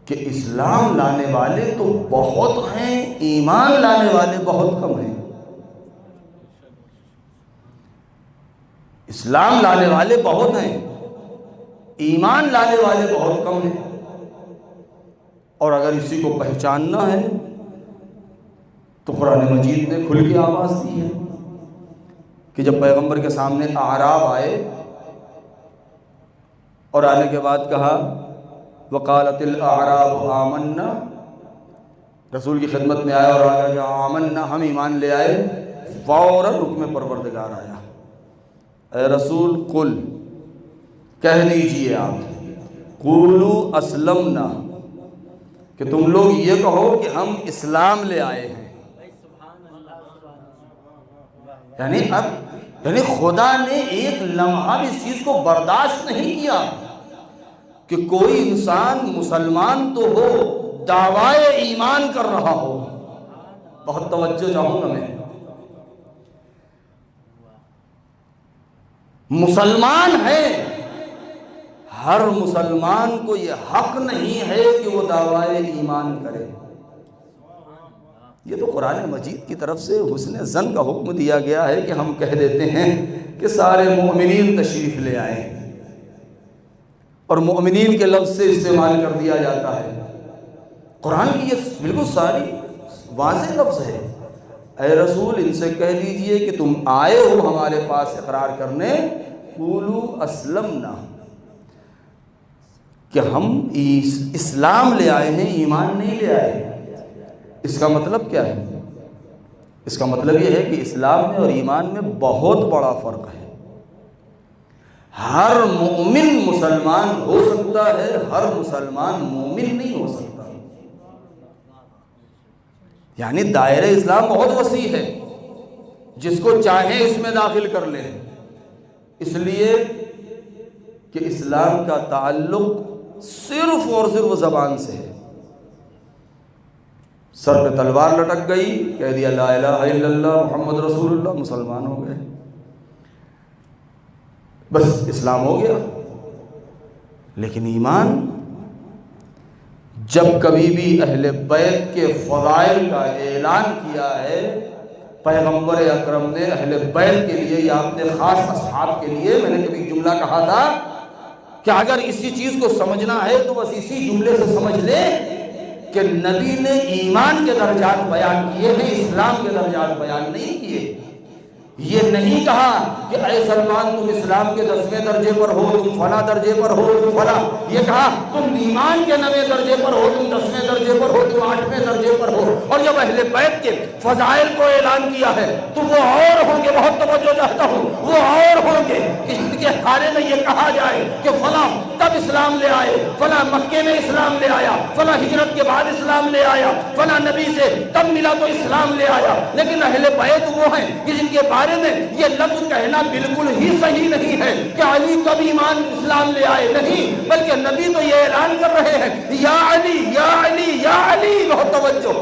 کہ اسلام لانے والے تو بہت ہیں، ایمان لانے والے بہت کم ہیں۔ اسلام لانے والے بہت ہیں، ایمان لانے والے بہت کم ہیں۔ اور اگر اسی کو پہچاننا ہے تو قرآن مجید نے کھل کے آواز دی ہے کہ جب پیغمبر کے سامنے اعراب آئے اور آنے کے بعد کہا وقالت الاعراب آمنا، رسول کی خدمت میں آیا اور آگا کہ آمنا، ہم ایمان لے آئے، فوراً حکم پروردگار آیا، اے رسول قل، کہہ دیجئے آپ، قولوا اسلمنا، کہ تم لوگ یہ کہو کہ ہم اسلام لے آئے ہیں۔ یعنی خدا نے ایک لمحہ بھی اس چیز کو برداشت نہیں کیا کہ کوئی انسان مسلمان تو ہو، دعویٰ ایمان کر رہا ہو۔ بہت توجہ چاہوں گا میں، مسلمان ہے، ہر مسلمان کو یہ حق نہیں ہے کہ وہ دعویٰ ایمان کرے۔ یہ تو قرآن مجید کی طرف سے حسن ظن کا حکم دیا گیا ہے کہ ہم کہہ دیتے ہیں کہ سارے مومنین تشریف لے آئیں، اور مومنین کے لفظ سے استعمال کر دیا جاتا ہے۔ قرآن کی یہ بالکل ساری واضح لفظ ہے، اے رسول ان سے کہہ دیجئے کہ تم آئے ہو ہمارے پاس اقرار کرنے، قولوا اسلمنا، کہ ہم اسلام لے آئے ہیں، ایمان نہیں لے آئے۔ اس کا مطلب کیا ہے؟ اس کا مطلب یہ ہے کہ اسلام میں اور ایمان میں بہت بڑا فرق ہے۔ ہر مومن مسلمان ہو سکتا ہے، ہر مسلمان مومن نہیں ہو سکتا۔ یعنی دائرہ اسلام بہت وسیع ہے، جس کو چاہے اس میں داخل کر لے، اس لیے کہ اسلام کا تعلق صرف اور صرف زبان سے ہے۔ سر پہ تلوار لٹک گئی، کہہ دیا لا الہ الا اللہ محمد رسول اللہ، مسلمان ہو گئے، بس اسلام ہو گیا۔ لیکن ایمان، جب کبھی بھی اہل بیت کے فضائل کا اعلان کیا ہے پیغمبر اکرم نے اہل بیت کے لیے یا اپنے خاص اصحاب کے لیے، میں نے کبھی جملہ کہا تھا کہ اگر اسی چیز کو سمجھنا ہے تو بس اسی جملے سے سمجھ لے کہ نبی نے ایمان کے درجات بیان کیے ہیں، اسلام کے درجات بیان نہیں کیے۔ یہ نہیں کہا کہ اے سلمان تم اسلام کے 10ویں درجے پر ہو، تم فلاں درجے پر ہو، تم فلاں، یہ کہا تم ایمان کے 9ویں درجے پر ہو، تم 10ویں درجے پر ہو، تم 8ویں درجے پر ہو۔ اور جب اہل بیت کے فضائل کو اعلان کیا ہے تو وہ اور ہوں گے، بہت توجہ چاہتا ہوں، وہ اور ہوں گے کہ ان کے بارے میں یہ کہا جائے کہ فلاں تب اسلام لے آئے، فلاں مکے میں اسلام لے آیا، فلاں ہجرت کے بعد اسلام لے آیا، فلاں نبی سے تب ملا تو اسلام لے آیا۔ لیکن اہل بیت وہ ہیں کہ جن کے بارے میں یہ لفظ کہنا بالکل ہی صحیح نہیں ہے کہ علی کب ایمان اسلام لے آئے، نہیں، بلکہ نبی تو یہ اعلان کر رہے ہیں یا علی یا علی یا علی، بہت توجہ،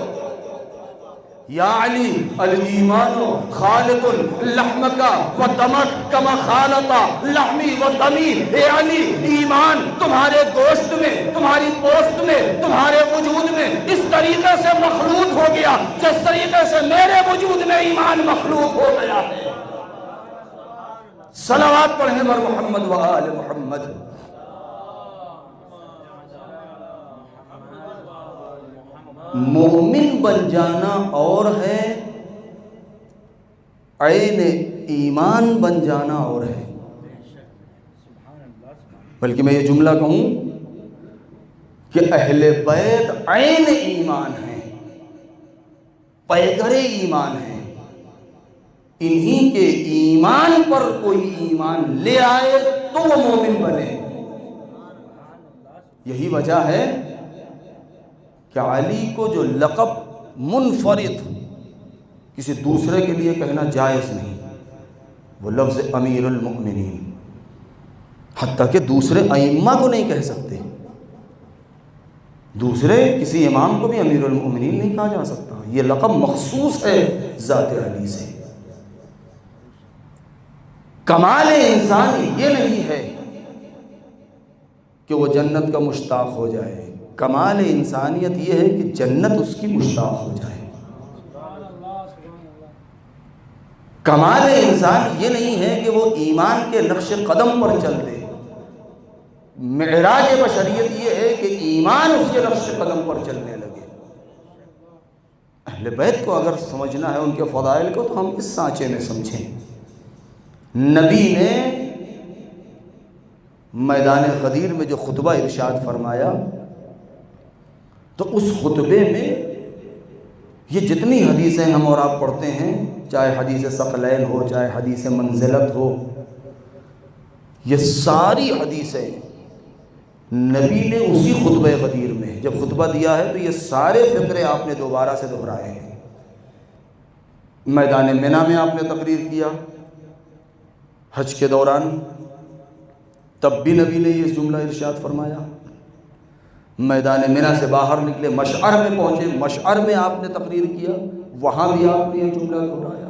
یا علی الایمان خالط لحمک و دمک کما خالط لحمی و دمی، اے علی ایمان تمہارے گوشت میں، تمہاری پوست میں، تمہارے وجود میں اس طریقے سے مخلوط ہو گیا جس طریقے سے میرے وجود میں ایمان مخلوط ہو گیا ہے۔ صلوات پڑھیں بر محمد و آل محمد۔ مومن بن جانا اور ہے، عین ایمان بن جانا اور ہے۔ بلکہ میں یہ جملہ کہوں کہ اہل بیت عین ایمان ہیں، پیکر ایمان ہیں، انہی کے ایمان پر کوئی ایمان لے آئے تو وہ مومن بنے۔ یہی وجہ ہے کہ علی کو جو لقب منفرد کسی دوسرے کے لیے کہنا جائز نہیں، وہ لفظ امیر المؤمنین، حتیٰ کہ دوسرے ائمہ کو نہیں کہہ سکتے، دوسرے کسی امام کو بھی امیر المؤمنین نہیں کہا جا سکتا۔ یہ لقب مخصوص ہے ذات علی سے۔ کمال انسان یہ نہیں ہے کہ وہ جنت کا مشتاق ہو جائے، کمال انسانیت یہ ہے کہ جنت اس کی مشتاق ہو جائے۔ کمال انسان یہ نہیں ہے کہ وہ ایمان کے نقش قدم پر چل دے۔ معراج بشریت یہ ہے کہ ایمان اس کے نقش قدم پر چلنے لگے۔ اہل بیت کو اگر سمجھنا ہے ان کے فضائل کو تو ہم اس سانچے میں سمجھیں۔ نبی نے میدان غدیر میں جو خطبہ ارشاد فرمایا تو اس خطبے میں یہ جتنی حدیثیں ہم اور آپ پڑھتے ہیں، چاہے حدیث ثقلین ہو، چاہے حدیث منزلت ہو، یہ ساری حدیثیں نبی نے اسی خطبہ غدیر میں جب خطبہ دیا ہے تو یہ سارے فقرے آپ نے دوبارہ سے دہرائے ہیں۔ میدان منی میں آپ نے تقریر کیا حج کے دوران، تب بھی نبی نے یہ جملہ ارشاد فرمایا۔ میدان منی سے باہر نکلے، مشعر میں پہنچے، مشعر میں آپ نے تقریر کیا، وہاں بھی آپ نے یہ جملہ دہرایا۔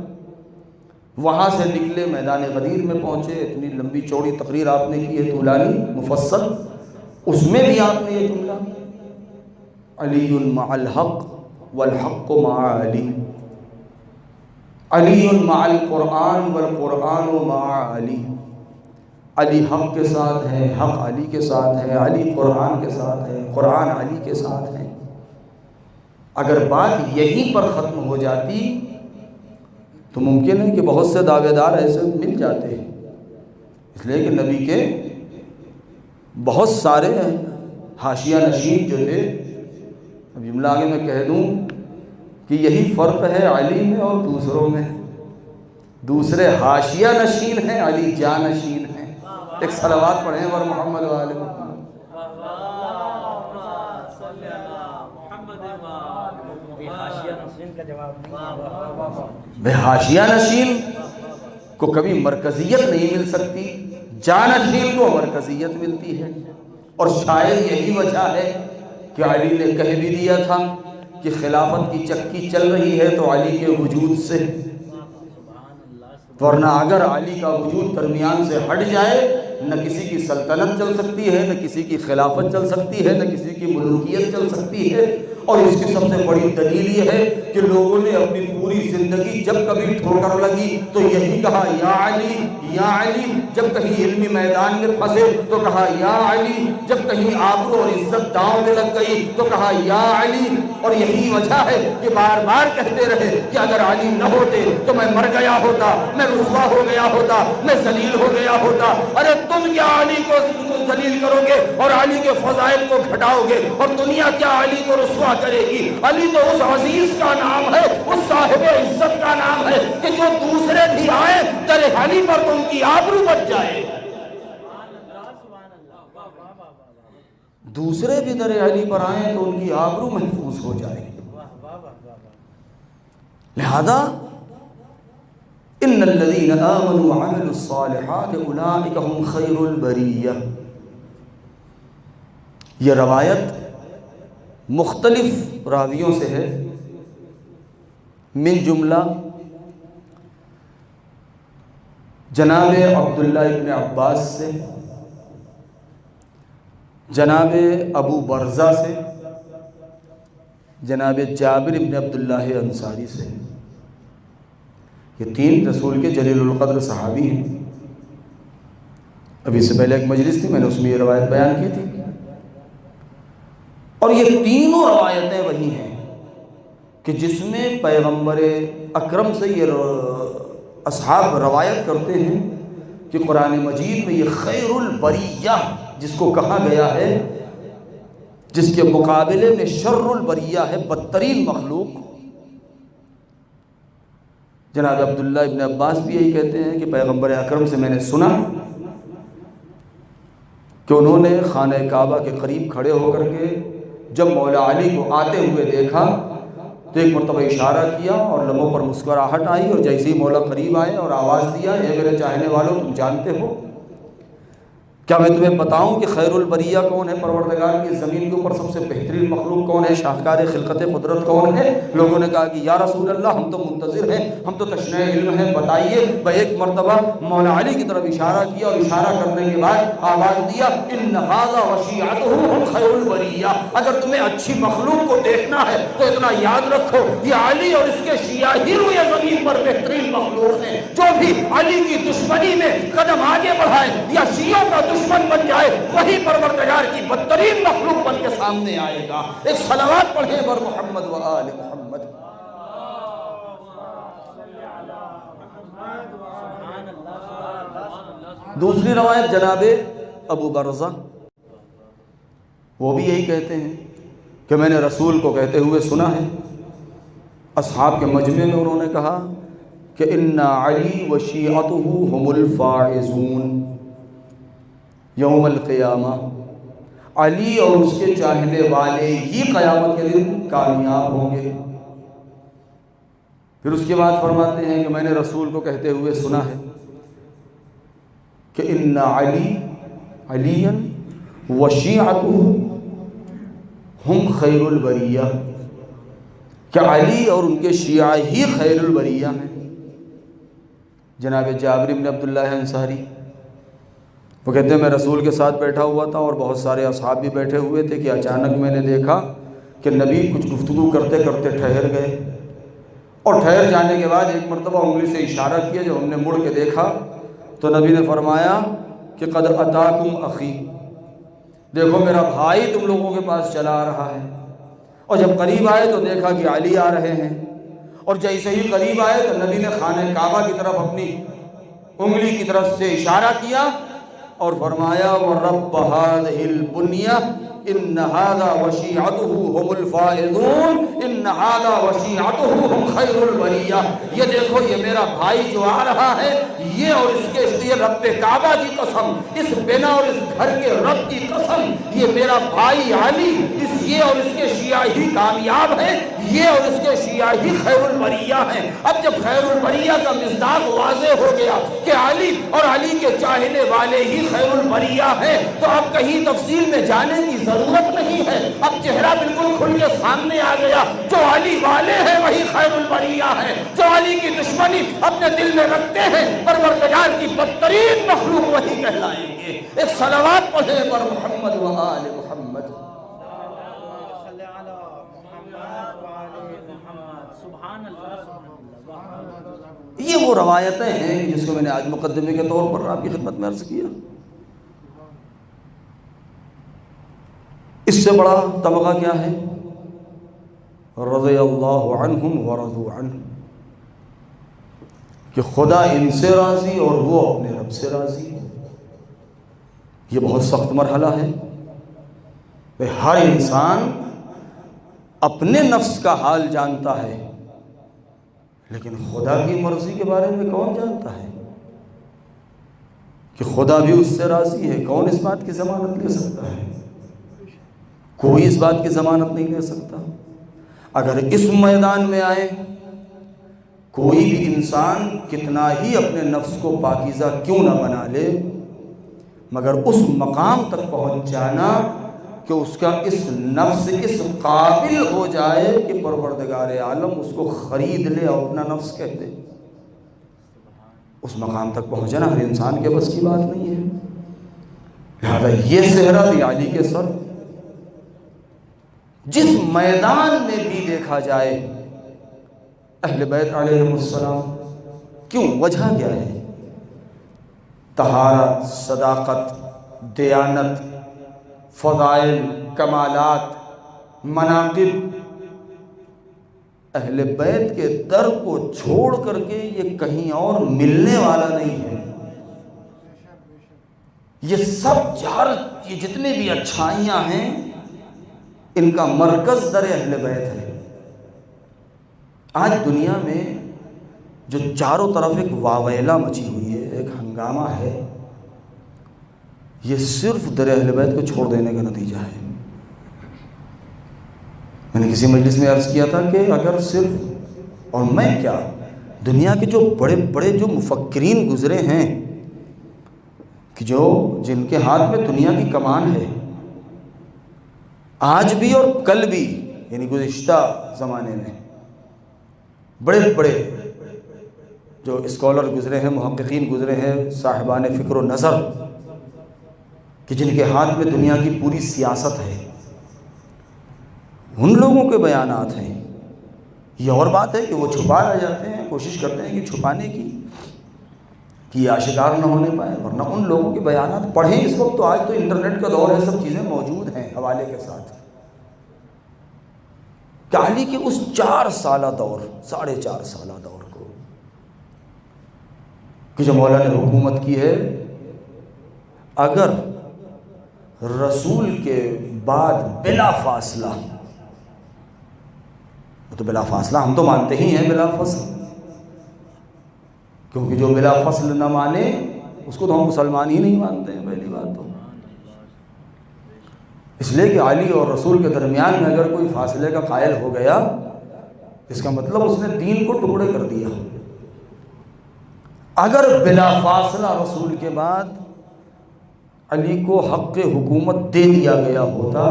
وہاں سے نکلے میدان غدیر میں پہنچے، اتنی لمبی چوڑی تقریر آپ نے کی ہے، طولانی مفصل، اس میں بھی آپ نے یہ جملہ علی مع الحق والحق مع علی، علی مع القرآن والقرآن مع علی، علی حق کے ساتھ ہے، حق علی کے ساتھ ہے، علی قرآن کے ساتھ ہے، قرآن علی کے ساتھ ہے۔ اگر بات یہیں پر ختم ہو جاتی تو ممکن ہے کہ بہت سے دعوے دار ایسے مل جاتے ہیں، اس لیے کہ نبی کے بہت سارے حاشیہ نشین جو تھے، اب جملہ آگے میں کہہ دوں کہ یہی فرق ہے علی میں اور دوسروں میں، دوسرے حاشیہ نشین ہیں، علی جانشین ہیں۔ ایک صلوات پڑھیں ور محمد وآل محمد۔ بے حاشیہ نشین کو کبھی مرکزیت نہیں مل سکتی، جانشین کو مرکزیت ملتی ہے، اور شاید یہی وجہ ہے کہ علی نے کہہ بھی دیا تھا کہ خلافت کی چکی چل رہی ہے تو علی کے وجود سے، ورنہ اگر علی کا وجود درمیان سے ہٹ جائے نہ کسی کی سلطنت چل سکتی ہے، نہ کسی کی خلافت چل سکتی ہے، نہ کسی کی ملوکیت چل سکتی ہے۔ اور اس کی سب سے بڑی دلیل یہ ہے کہ لوگوں نے اپنی پوری زندگی جب کبھی ٹھوکر لگی تو یہی کہا یا علی یا علی، جب کہیں علمی میدان میں پھنسے تو کہا یا علی، جب کہیں آبرو اور عزت داؤں میں لگ گئی تو کہا یا علی۔ اور یہی وجہ ہے کہ بار بار کہتے رہے کہ اگر علی نہ ہوتے تو میں مر گیا ہوتا، میں رسوا ہو گیا ہوتا، میں ذلیل ہو گیا ہوتا۔ ارے تم کیا علی کو ذلیل کرو گے اور علی کے فضائل کو گھٹاؤ گے، اور دنیا کیا علی کو رسوا کرے گی؟ علی تو اس عزیز کا نام ہے، اس صاحب عزت کا نام ہے کہ جو دوسرے بھی آئے در علی پر تو ان کی آبرو بچ جائے، دوسرے بھی در علی پر آئیں تو ان کی آبرو محفوظ ہو جائے۔ لہذا ان الذین آمنوا وعملوا الصالحات اولئک هم خیر البریہ، یہ روایت مختلف راویوں سے ہے، من جملہ جناب عبداللہ ابن عباس سے، جناب ابو برزہ سے، جناب جابر ابن عبداللہ انصاری سے۔ یہ تین رسول کے جلیل القدر صحابی ہیں۔ ابھی سے پہلے ایک مجلس تھی، میں نے اس میں یہ روایت بیان کی تھی، اور یہ تینوں روایتیں وہی ہیں کہ جس میں پیغمبر اکرم سے یہ اصحاب روایت کرتے ہیں کہ قرآن مجید میں یہ خیر البریہ جس کو کہا گیا ہے، جس کے مقابلے میں شر البریہ ہے، بدترین مخلوق، جناب عبداللہ ابن عباس بھی یہی کہتے ہیں کہ پیغمبر اکرم سے میں نے سنا کہ انہوں نے خانہ کعبہ کے قریب کھڑے ہو کر کے جب مولا علی کو آتے ہوئے دیکھا تو ایک مرتبہ اشارہ کیا اور لبوں پر مسکراہٹ آئی، اور جیسے ہی مولا قریب آئے اور آواز دیا، اے میرے چاہنے والوں تم جانتے ہو کیا میں تمہیں بتاؤں کہ خیر البریہ کون ہے؟ پروردگار کی زمین کے اوپر سب سے بہترین مخلوق کون ہے؟ شاہکار خلقت قدرت کون ہے؟ لوگوں نے کہا کہ یا رسول اللہ ہم تو منتظر ہیں، ہم تو تشنع علم ہیں، بتائیے۔ ایک مرتبہ مولا علی کی طرف اشارہ کیا اور اشارہ کرنے کے بعد آواز دیا ان ھذا وشیعتہ ہم خیر البریہ، اگر تمہیں اچھی مخلوق کو دیکھنا ہے تو اتنا یاد رکھو یہ علی اور اس کے شیعہ ہی روئے زمین پر بہترین مخلوق ہیں۔ جو بھی علی کی دشمنی میں قدم آگے بڑھائے یا شیعوں کا دشمن بن جائے وہی پروردگار کی بدترین مخلوق بن کے سامنے آئے گا۔ ایک صلوات پڑھیں بر محمد و آل محمد۔ دوسری روایت جناب ابو برزہ، وہ بھی یہی کہتے ہیں کہ میں نے رسول کو کہتے ہوئے سنا ہے، اصحاب کے مجمع میں انہوں نے کہا کہ ان علی و شیعتہ هم الفائزون یوم القیامہ، علی اور اس کے چاہنے والے ہی قیامت کے دن کامیاب ہوں گے۔ پھر اس کے بعد فرماتے ہیں کہ میں نے رسول کو کہتے ہوئے سنا ہے کہ ان علی و شیعتہ ہم خیر البریہ، کہ علی اور ان کے شیعہ ہی خیر البریہ ہیں۔ جناب جابر بن عبداللہ انصاری وہ کہتے ہیں میں رسول کے ساتھ بیٹھا ہوا تھا اور بہت سارے اصحاب بھی بیٹھے ہوئے تھے کہ اچانک میں نے دیکھا کہ نبی کچھ گفتگو کرتے کرتے ٹھہر گئے، اور ٹھہر جانے کے بعد ایک مرتبہ انگلی سے اشارہ کیا۔ جب ہم نے مڑ کے دیکھا تو نبی نے فرمایا کہ قد اتاکم اخی، دیکھو میرا بھائی تم لوگوں کے پاس چلا آ رہا ہے۔ اور جب قریب آئے تو دیکھا کہ علی آ رہے ہیں، اور جیسے ہی قریب آئے تو نبی نے خانہ کعبہ کی طرف اپنی انگلی کی طرف سے اشارہ کیا اور فرمایا وَرَبَّ هَذِهِ الْبُنْيَةِ إِنَّ هَذَا وَشِيعَتُهُ هُمُ الْفَائِزُونَ إِنَّ هَذَا وَشِيعَتُهُ هُمْ خَيْرُ الْبَرِيَّةِ، یہ دیکھو یہ میرا بھائی جو آ رہا ہے، یہ اور اس کے یہ رب کعبہ کی قسم، اس بنا اور اس گھر کے رب کی قسم، یہ میرا بھائی علی یہ اور اس کے شیعہ ہی کامیاب ہیں، یہ اور اس کے شیعہ ہی خیر البریہ ہیں۔ اب جب خیر البریہ کا مصداق واضح ہو گیا کہ علی اور علی کے چاہنے والے ہی خیر البریہ ہیں، تو اب کہیں تفصیل میں جانے کی ضرورت نہیں ہے، اب چہرہ بالکل کھل کے سامنے آ گیا۔ جو علی والے ہیں وہی خیر البریہ ہیں، جو علی کی دشمنی اپنے دل میں رکھتے ہیں پروردگار کی بدترین مخلوق وہی کہلائیں گے۔ ایک صلوات پڑھیں پر محمد و آل محمد۔ یہ وہ روایتیں ہیں جس کو میں نے آج مقدمے کے طور پر آپ کی خدمت میں عرض کیا۔ اس سے بڑا طبقہ کیا ہے؟ رضی اللہ عنہم ورضوا عنہ، کہ خدا ان سے راضی اور وہ اپنے رب سے راضی۔ یہ بہت سخت مرحلہ ہے۔ ہر انسان اپنے نفس کا حال جانتا ہے، لیکن خدا کی مرضی کے بارے میں کون جانتا ہے کہ خدا بھی اس سے راضی ہے؟ کون اس بات کی ضمانت لے سکتا ہے؟ کوئی اس بات کی ضمانت نہیں لے سکتا۔ اگر اس میدان میں آئے کوئی بھی انسان کتنا ہی اپنے نفس کو پاکیزہ کیوں نہ بنا لے، مگر اس مقام تک پہنچ جانا کہ اس کا اس نفس اس قابل ہو جائے کہ پروردگار عالم اس کو خرید لے اور اپنا نفس کہہ دے، اس مقام تک پہنچنا ہر انسان کے بس کی بات نہیں ہے۔ لہذا یہ صحرا بھی علی کے سر، جس میدان میں بھی دیکھا جائے اہل بیت علیہ السلام، کیوں؟ وجہ کیا ہے؟ طہارت، صداقت، دیانت، فضائل، کمالات، مناقب، اہل بیت کے در کو چھوڑ کر کے یہ کہیں اور ملنے والا نہیں ہے۔ یہ سب یہ جتنے بھی اچھائیاں ہیں ان کا مرکز در اہل بیت ہے۔ آج دنیا میں جو چاروں طرف ایک واویلا مچی ہوئی ہے، ایک ہنگامہ ہے، یہ صرف در اہل بیت کو چھوڑ دینے کا نتیجہ ہے۔ میں نے کسی مجلس میں عرض کیا تھا کہ اگر صرف، اور میں کیا، دنیا کے جو بڑے بڑے جو مفکرین گزرے ہیں کہ جن کے ہاتھ میں دنیا کی کمان ہے، آج بھی اور کل بھی، یعنی گزشتہ زمانے میں بڑے بڑے جو اسکالر گزرے ہیں، محققین گزرے ہیں، صاحبان فکر و نظر، کہ جن کے ہاتھ میں دنیا کی پوری سیاست ہے، ان لوگوں کے بیانات ہیں۔ یہ اور بات ہے کہ وہ چھپا رہ جاتے ہیں، کوشش کرتے ہیں کہ چھپانے کی، کہ یہ آشکار نہ ہونے پائے، ورنہ ان لوگوں کے بیانات پڑھیں اس وقت تو، آج تو انٹرنیٹ کا دور ہے، سب چیزیں موجود ہیں حوالے کے ساتھ، کہ علی کے اس 4 سالہ دور، 4.5 سالہ دور کو کہ جو مولا نے حکومت کی ہے، اگر رسول کے بعد بلا فاصلہ، تو بلا فاصلہ ہم تو مانتے ہی ہیں بلا فصل، کیونکہ جو بلا فصل نہ مانے اس کو تو ہم مسلمان ہی نہیں مانتے ہیں پہلی بات تو، اس لیے کہ علی اور رسول کے درمیان میں اگر کوئی فاصلے کا قائل ہو گیا، اس کا مطلب اس نے دین کو ٹکڑے کر دیا۔ اگر بلا فاصلہ رسول کے بعد علی کو حق حکومت دے دیا گیا ہوتا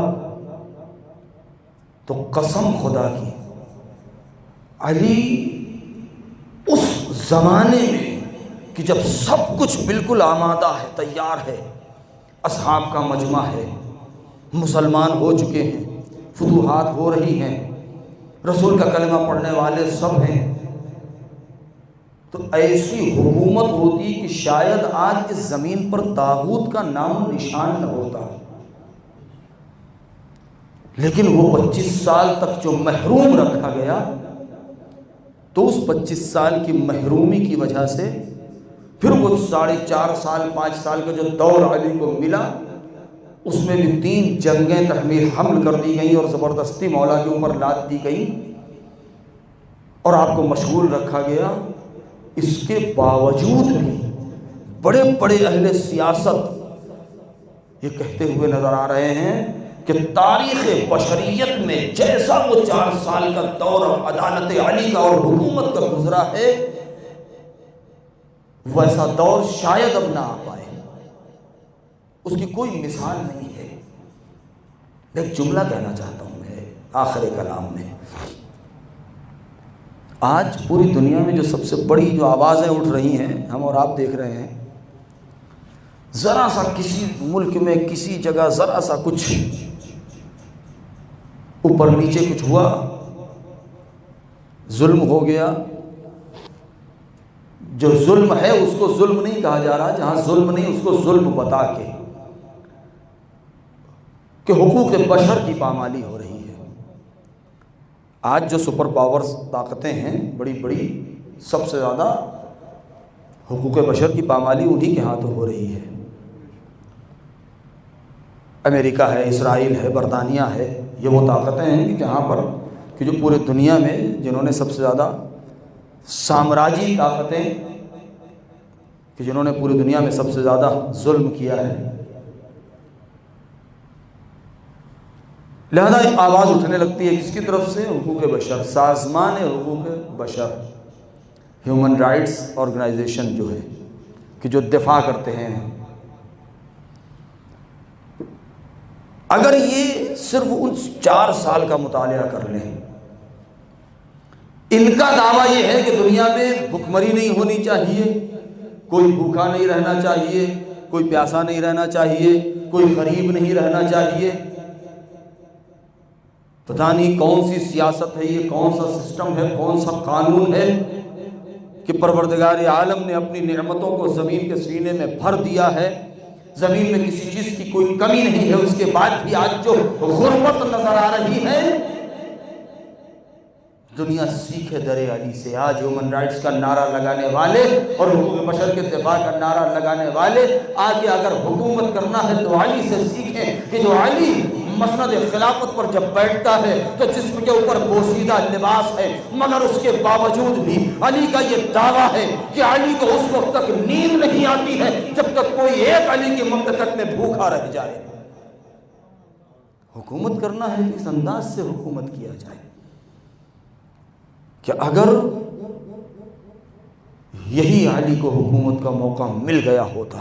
تو قسم خدا کی علی اس زمانے میں کہ جب سب کچھ بالکل آمادہ ہے، تیار ہے، اصحاب کا مجمع ہے، مسلمان ہو چکے ہیں، فتوحات ہو رہی ہیں، رسول کا کلمہ پڑھنے والے سب ہیں، تو ایسی حکومت ہوتی کہ شاید آج اس زمین پر طاغوت کا نام نشان نہ ہوتا، لیکن وہ 25 سال تک جو محروم رکھا گیا، تو اس 25 سال کی محرومی کی وجہ سے پھر وہ 4.5 سال 5 سال کا جو دور علی کو ملا، اس میں بھی 3 جنگیں تحمیل حمل کر دی گئیں اور زبردستی مولا کے اوپر لاد دی گئیں اور آپ کو مشغول رکھا گیا۔ اس کے باوجود بھی بڑے بڑے اہل سیاست یہ کہتے ہوئے نظر آ رہے ہیں کہ تاریخ بشریت میں جیسا وہ 4 سال کا دور عدالت علی کا اور حکومت کا گزرا ہے، ویسا دور شاید اب نہ آ پائے، اس کی کوئی مثال نہیں ہے۔ میں ایک جملہ کہنا چاہتا ہوں میں آخر کلام میں، آج پوری دنیا میں جو سب سے بڑی جو آوازیں اٹھ رہی ہیں، ہم اور آپ دیکھ رہے ہیں، ذرا سا کسی ملک میں کسی جگہ ذرا سا کچھ اوپر نیچے کچھ ہوا، ظلم ہو گیا، جو ظلم ہے اس کو ظلم نہیں کہا جا رہا، جہاں ظلم نہیں اس کو ظلم بتا کے کہ حقوق بشر کی پامالی ہو رہی ہے۔ آج جو سپر پاورز طاقتیں ہیں بڑی بڑی، سب سے زیادہ حقوق بشر کی پامالی انہی کے ہاتھوں ہو رہی ہے۔ امریکہ ہے، اسرائیل ہے، برطانیہ ہے، یہ وہ طاقتیں ہیں کہ جہاں پر کہ جو پورے دنیا میں جنہوں نے سب سے زیادہ سامراجی طاقتیں کہ جنہوں نے پوری دنیا میں سب سے زیادہ ظلم کیا ہے، لہذا ایک آواز اٹھنے لگتی ہے کس کی طرف سے؟ حقوق بشر، سازمان حقوق بشر، ہیومن رائٹس آرگنائزیشن جو ہے کہ جو دفاع کرتے ہیں۔ اگر یہ صرف ان 4 سال کا مطالعہ کر لیں، ان کا دعویٰ یہ ہے کہ دنیا میں بھوکمری نہیں ہونی چاہیے، کوئی بھوکا نہیں رہنا چاہیے، کوئی پیاسا نہیں رہنا چاہیے، کوئی غریب نہیں رہنا چاہیے، پتہ نہیں کون سی سیاست ہے یہ، کون سا سسٹم ہے، کون سا قانون ہے کہ پروردگار عالم نے اپنی نعمتوں کو زمین کے سینے میں بھر دیا ہے، زمین میں کسی چیز کی کوئی کمی نہیں ہے، اس کے بعد بھی آج جو غربت نظر آ رہی ہے، دنیا سیکھے در علی سے۔ آج ہیومن رائٹس کا نعرہ لگانے والے اور حقوق بشر کے دفاع کا نعرہ لگانے والے آگے اگر حکومت کرنا ہے تو علی سے سیکھیں کہ جو علی مسند خلافت پر جب بیٹھتا ہے تو جسم کے اوپر پوشیدہ لباس ہے، مگر اس کے باوجود بھی علی کا یہ دعویٰ ہے کہ علی کو اس وقت تک نیند نہیں آتی ہے جب تک کوئی ایک علی کی مملکت میں بھوکا رہ جائے۔ حکومت کرنا ہے تو اس انداز سے حکومت کیا جائے کہ اگر یہی علی کو حکومت کا موقع مل گیا ہوتا،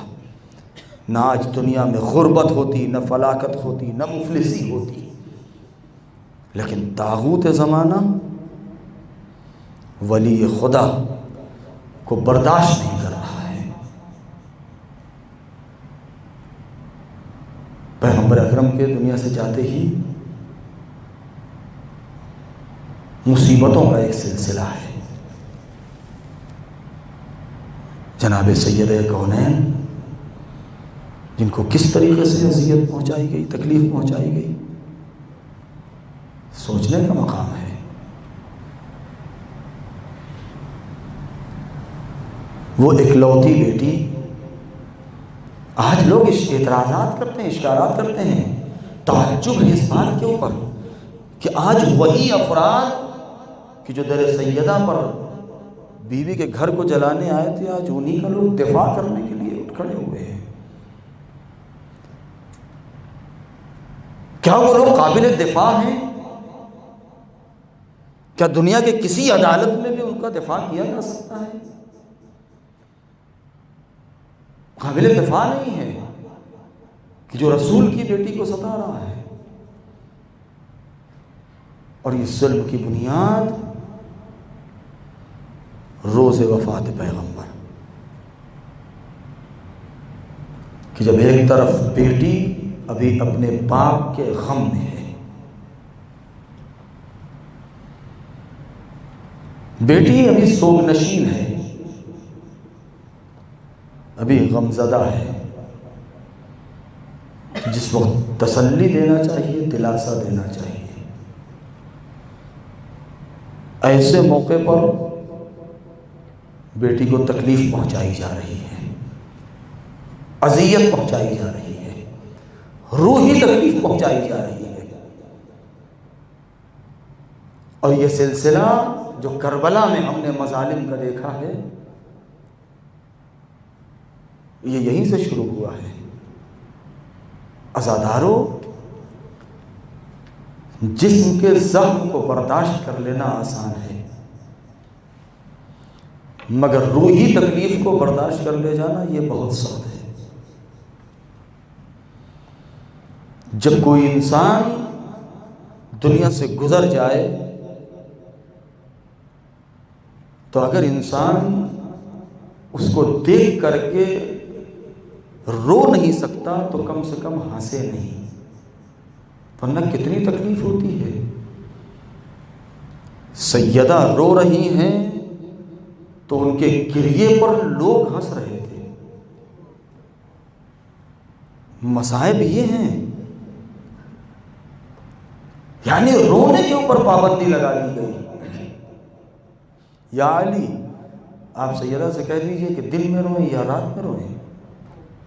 نہ آج دنیا میں غربت ہوتی، نہ فلاکت ہوتی، نہ مفلسی ہوتی، لیکن طاغوت زمانہ ولی خدا کو برداشت نہیں کر رہا ہے۔ پیغمبر اکرم کے دنیا سے جاتے ہی مصیبتوں کا ایک سلسلہ ہے۔ جناب سید کونین، جن کو کس طریقے سے اذیت پہنچائی گئی، تکلیف پہنچائی گئی، سوچنے کا مقام ہے۔ وہ اکلوتی بیٹی، آج لوگ اعتراضات کرتے ہیں، اشکالات کرتے ہیں، تعجب ہے اس بات کے اوپر کہ آج وہی افراد کہ جو در سیدہ پر بیوی کے گھر کو جلانے آئے تھے، آج انہی کا لوگ دفاع کرنے کے لیے اٹھ کھڑے ہوئے ہیں۔ کیا وہ لوگ قابل دفاع ہیں؟ کیا دنیا کے کسی عدالت میں بھی ان کا دفاع کیا جا سکتا ہے؟ قابل دفاع نہیں ہے کہ جو رسول کی بیٹی کو ستا رہا ہے۔ اور یہ ظلم کی بنیاد روز وفات پیغمبر، کہ جب ایک طرف بیٹی ابھی اپنے باپ کے غم میں ہے، بیٹی ابھی سوگ نشین ہے، ابھی غمزدہ ہے، جس وقت تسلی دینا چاہیے، دلاسا دینا چاہیے، ایسے موقع پر بیٹی کو تکلیف پہنچائی جا رہی ہے، اذیت پہنچائی جا رہی ہے، روحی تکلیف پہنچائی جا رہی ہے۔ اور یہ سلسلہ جو کربلا میں ہم نے مظالم کا دیکھا ہے، یہ یہیں سے شروع ہوا ہے۔ عزاداروں، جسم کے زخم کو برداشت کر لینا آسان ہے، مگر روحی تکلیف کو برداشت کر لے جانا یہ بہت سخت ہے۔ جب کوئی انسان دنیا سے گزر جائے تو اگر انسان اس کو دیکھ کر کے رو نہیں سکتا تو کم سے کم ہنسے نہیں، ورنہ کتنی تکلیف ہوتی ہے۔ سیدہ رو رہی ہیں تو ان کے گریے پر لوگ ہنس رہے تھے۔ مصائب یہ ہیں، یعنی رونے کے اوپر پابندی لگا دی گئی۔ یا علی، آپ سیدہ سے کہہ دیجئے کہ دن میں روئیں یا رات میں روئیں۔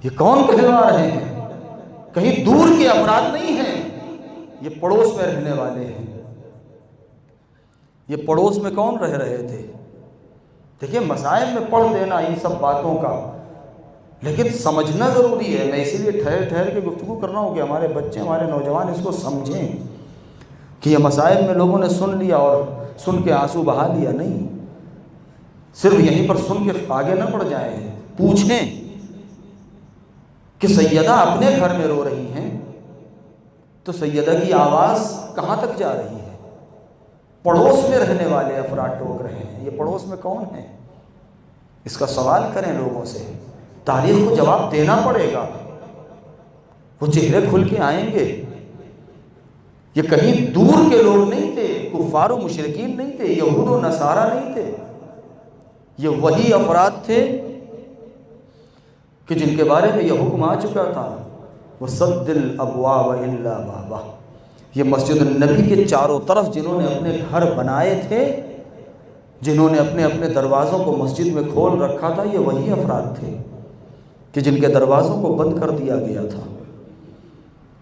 یہ کون کہلوا رہے ہیں؟ کہیں دور کے افراد نہیں ہیں، یہ پڑوس میں رہنے والے ہیں۔ یہ پڑوس میں کون رہ رہے تھے؟ دیکھیں، مصائب میں پڑھ دینا ان سب باتوں کا، لیکن سمجھنا ضروری ہے۔ میں اسی لیے ٹھہر کے گفتگو کر رہا ہوں کہ ہمارے بچے، ہمارے نوجوان اس کو سمجھیں کہ یہ مصائب میں لوگوں نے سن لیا اور سن کے آنسو بہا لیا نہیں، صرف یہیں پر سن کے آگے نہ بڑھ جائیں۔ پوچھیں کہ سیدہ اپنے گھر میں رو رہی ہیں تو سیدہ کی آواز کہاں تک جا رہی ہے؟ پڑوس میں رہنے والے افراد ٹوک رہے ہیں، یہ پڑوس میں کون ہیں؟ اس کا سوال کریں لوگوں سے، تاریخ کو جواب دینا پڑے گا۔ وہ چہرے کھل کے آئیں گے۔ یہ کہیں دور کے لوگ نہیں تھے، کفار و مشرکین نہیں تھے، یہود و نصارہ نہیں تھے، یہ وہی افراد تھے کہ جن کے بارے میں یہ حکم آ چکا تھا، وَسَدِّ الْأَبْوَابَ إِلَّا بَابَهُ۔ یہ مسجد النبی کے چاروں طرف جنہوں نے اپنے گھر بنائے تھے، جنہوں نے اپنے اپنے دروازوں کو مسجد میں کھول رکھا تھا، یہ وہی افراد تھے کہ جن کے دروازوں کو بند کر دیا گیا تھا۔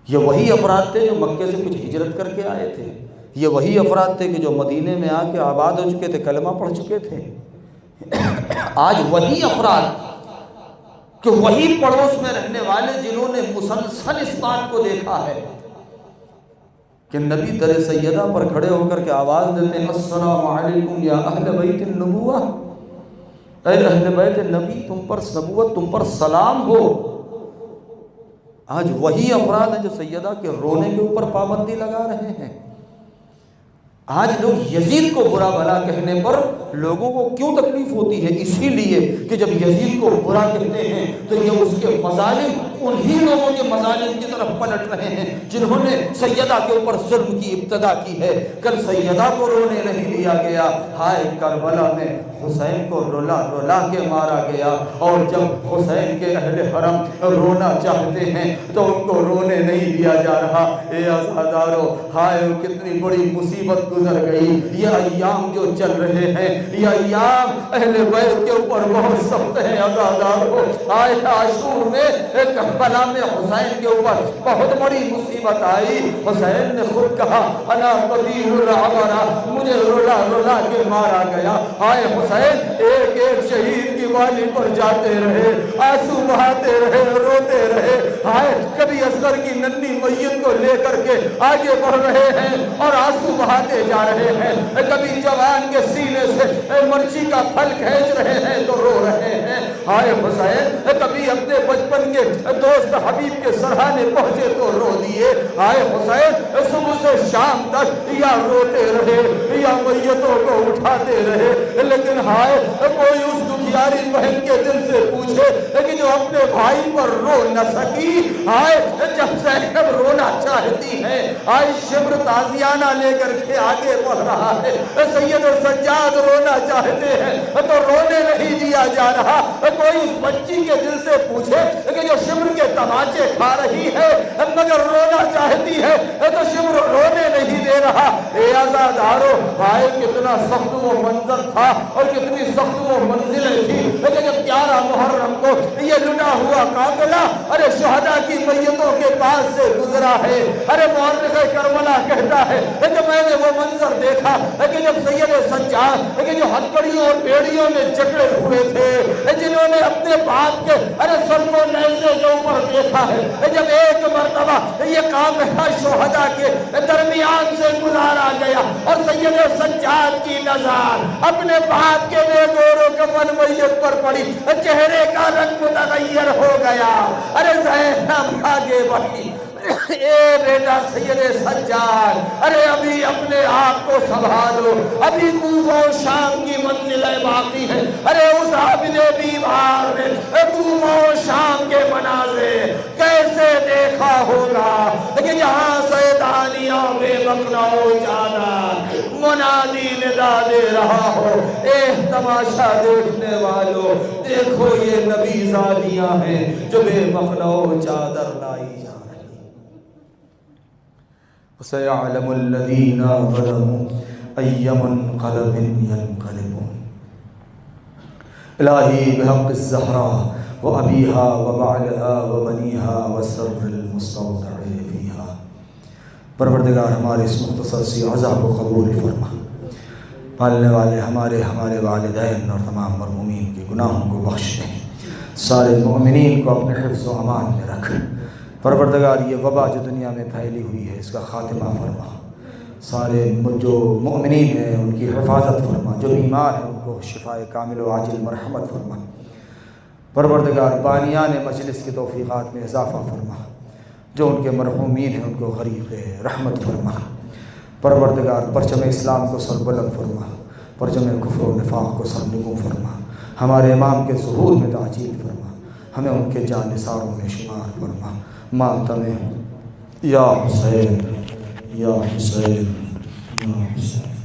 یہ وہی افراد تھے جو مکے سے کچھ ہجرت کر کے آئے تھے، یہ وہی افراد تھے کہ جو مدینے میں آ کے آباد ہو چکے تھے، کلمہ پڑھ چکے تھے۔ آج وہی افراد کہ وہی پڑوس میں رہنے والے جنہوں نے مسلسل اس بات کو دیکھا ہے کہ نبی در سیدہ پر کھڑے ہو کر کے آواز دیتے ہیں، السلام علیکم یا اہل بیت النبوہ، اے اہل بیت نبی، تم پر نبوت، تم پر سلام ہو۔ آج وہی افراد ہیں جو سیدہ کے رونے کے اوپر پابندی لگا رہے ہیں۔ آج لوگ یزید کو برا بھلا کہنے پر لوگوں کو کیوں تکلیف ہوتی ہے؟ اسی لیے کہ جب یزید کو برا کہتے ہیں تو یہ اس کے مظالم انہی لوگوں کے مظالم کی طرف پلٹ رہے ہیں جنہوں نے سیدہ کے اوپر ظلم کی ابتدا کی ہے۔ کل سیدہ کو رونے نہیں دیا گیا، ہائے کربلا میں حسین کو رلا رلا کے مارا گیا، اور جب حسین کے اہل حرم رونا چاہتے ہیں تو ان کو رونے نہیں دیا جا رہا۔ اے عزادارو، ہائے کتنی بڑی مصیبت گزر گئی۔ یہ ایام جو چل رہے ہیں، یہ ایام اہل بیت کے اوپر بہت سخت ہیں عزادارو۔ آئے عاشور میں کربلا میں حسین کے اوپر بہت بڑی مصیبت آئی۔ حسین نے خود کہا انا قتیل العبرہ، مجھے رلا رلا کے مارا گیا۔ آئے حسین ایک ایک شہید کی والی پر جاتے رہے، آنسو بہاتے رہے، روتے رہے۔ آئے کبھی اصغر کی ننھی میت کو لے کر کے آگے بڑھ رہے ہیں اور آنسو بہاتے جا رہے ہیں، کبھی جوان کے سینے سے مرچی کا پھل کھینچ رہے ہیں تو رو رہے ہیں۔ آئے حسین کبھی اپنے بچپن کے دوست حبیب کے سرحانے پہنچے تو رو دیے۔ آئے حسین صبح سے شام تک یا روتے رہے یا میتوں کو اٹھاتے رہے، لیکن ہائے کوئی اس دکھیاری بہن کے دل سے پوچھے کہ جو اپنے بھائی پر رو نہ سکی۔ آئے جب زینب رونا چاہتی ہے، آئے شبر تازیانہ لے کر کے آگے بڑھ رہا ہے، سید سجاد رونا چاہتے ہیں تو رونے نہیں دیا جا رہا۔ کوئی اس بچی کے دل سے پوچھے کہ جو شبر کے تماچے کھا رہی ہے مگر رونا چاہتی ہے تو شبر رونے نہیں دے رہا۔ اے عزادارو، آئے کتنا سخت وہ منظر تھا اور کتنی سخت وہ منزلیں تھی کہ جب 11 محرم کو یہ لٹا ہوا قافلہ ارے شہداء کی میتوں کے پاس سے گزرا ہے۔ ارے مورخ کربلا کہتا ہے کہ میں نے وہ منظر دیکھا کہ جب سید سجاد کہ جو ہتکڑیوں اور بیڑیوں میں جکڑے ہوئے تھے، جنہوں نے اپنے باپ کے ارے سر کو نیزے کے اوپر دیکھا ہے، جب ایک مرتبہ یہ قافلہ شہداء کے درمیان سے گزارا گیا اور سید سجاد کی نظر اپنے باپ کے بے گور و کفن میت پر پڑی، چہرے کا رنگ متغیر ہو گیا۔ ارے زینب آگے بڑھی، اے بیٹا سید سجاد، ارے ابھی اپنے آپ کو سنبھالو، ابھی کوفہ و شام کی منزلیں باقی ہیں۔ ارے اس عابد بیمار نے کوفہ و شام کے مناظر کیسے دیکھا ہوگا کہ جہاں سیدانیہ بے مقنع و جانان منادی ندا دے رہا ہو، اے تماشا دیکھنے والوں دیکھو یہ نبی زادیاں ہیں جو بے مقنع و چادر لائی جا رہی۔ وَسَيَعْلَمُ الَّذِينَ ظَلَمُوا أَيَّ مُنْقَلَبٍ يَنْقَلِبُونَ۔ الہی بحق الزہرا وَأَبِيهَا وَبَعْلِهَا وَبَنِيهَا وَسَرِّ الْمُسْتَوْدَعِ فِيهَا، پروردگار ہمارے اس مختصر سی عزا کو قبول فرما، پالنے والے ہمارے والدین اور تمام مرحومین کے گناہوں کو بخش دیں، سارے مؤمنین کو اپنے حفظ و امان میں رکھ۔ پروردگار یہ وبا جو دنیا میں پھیلی ہوئی ہے اس کا خاتمہ فرما، سارے جو مؤمنین ہیں ان کی حفاظت فرما، جو بیمار ہیں ان کو شفاء کامل و عاجل مرحمت فرما۔ پروردگار بانیان مجلس کی توفیقات میں اضافہ فرما، جو ان کے مرحومین ہیں ان کو غریق رحمت فرما۔ پروردگار پرچم اسلام کو سر بلند فرما، پرچم کفر و نفاق کو سر نگوں فرما، ہمارے امام کے ظہور میں تعجیل فرما، ہمیں ان کے جانثاروں میں شمار فرما۔ ماتم یا حسین یا حسین یا حسین۔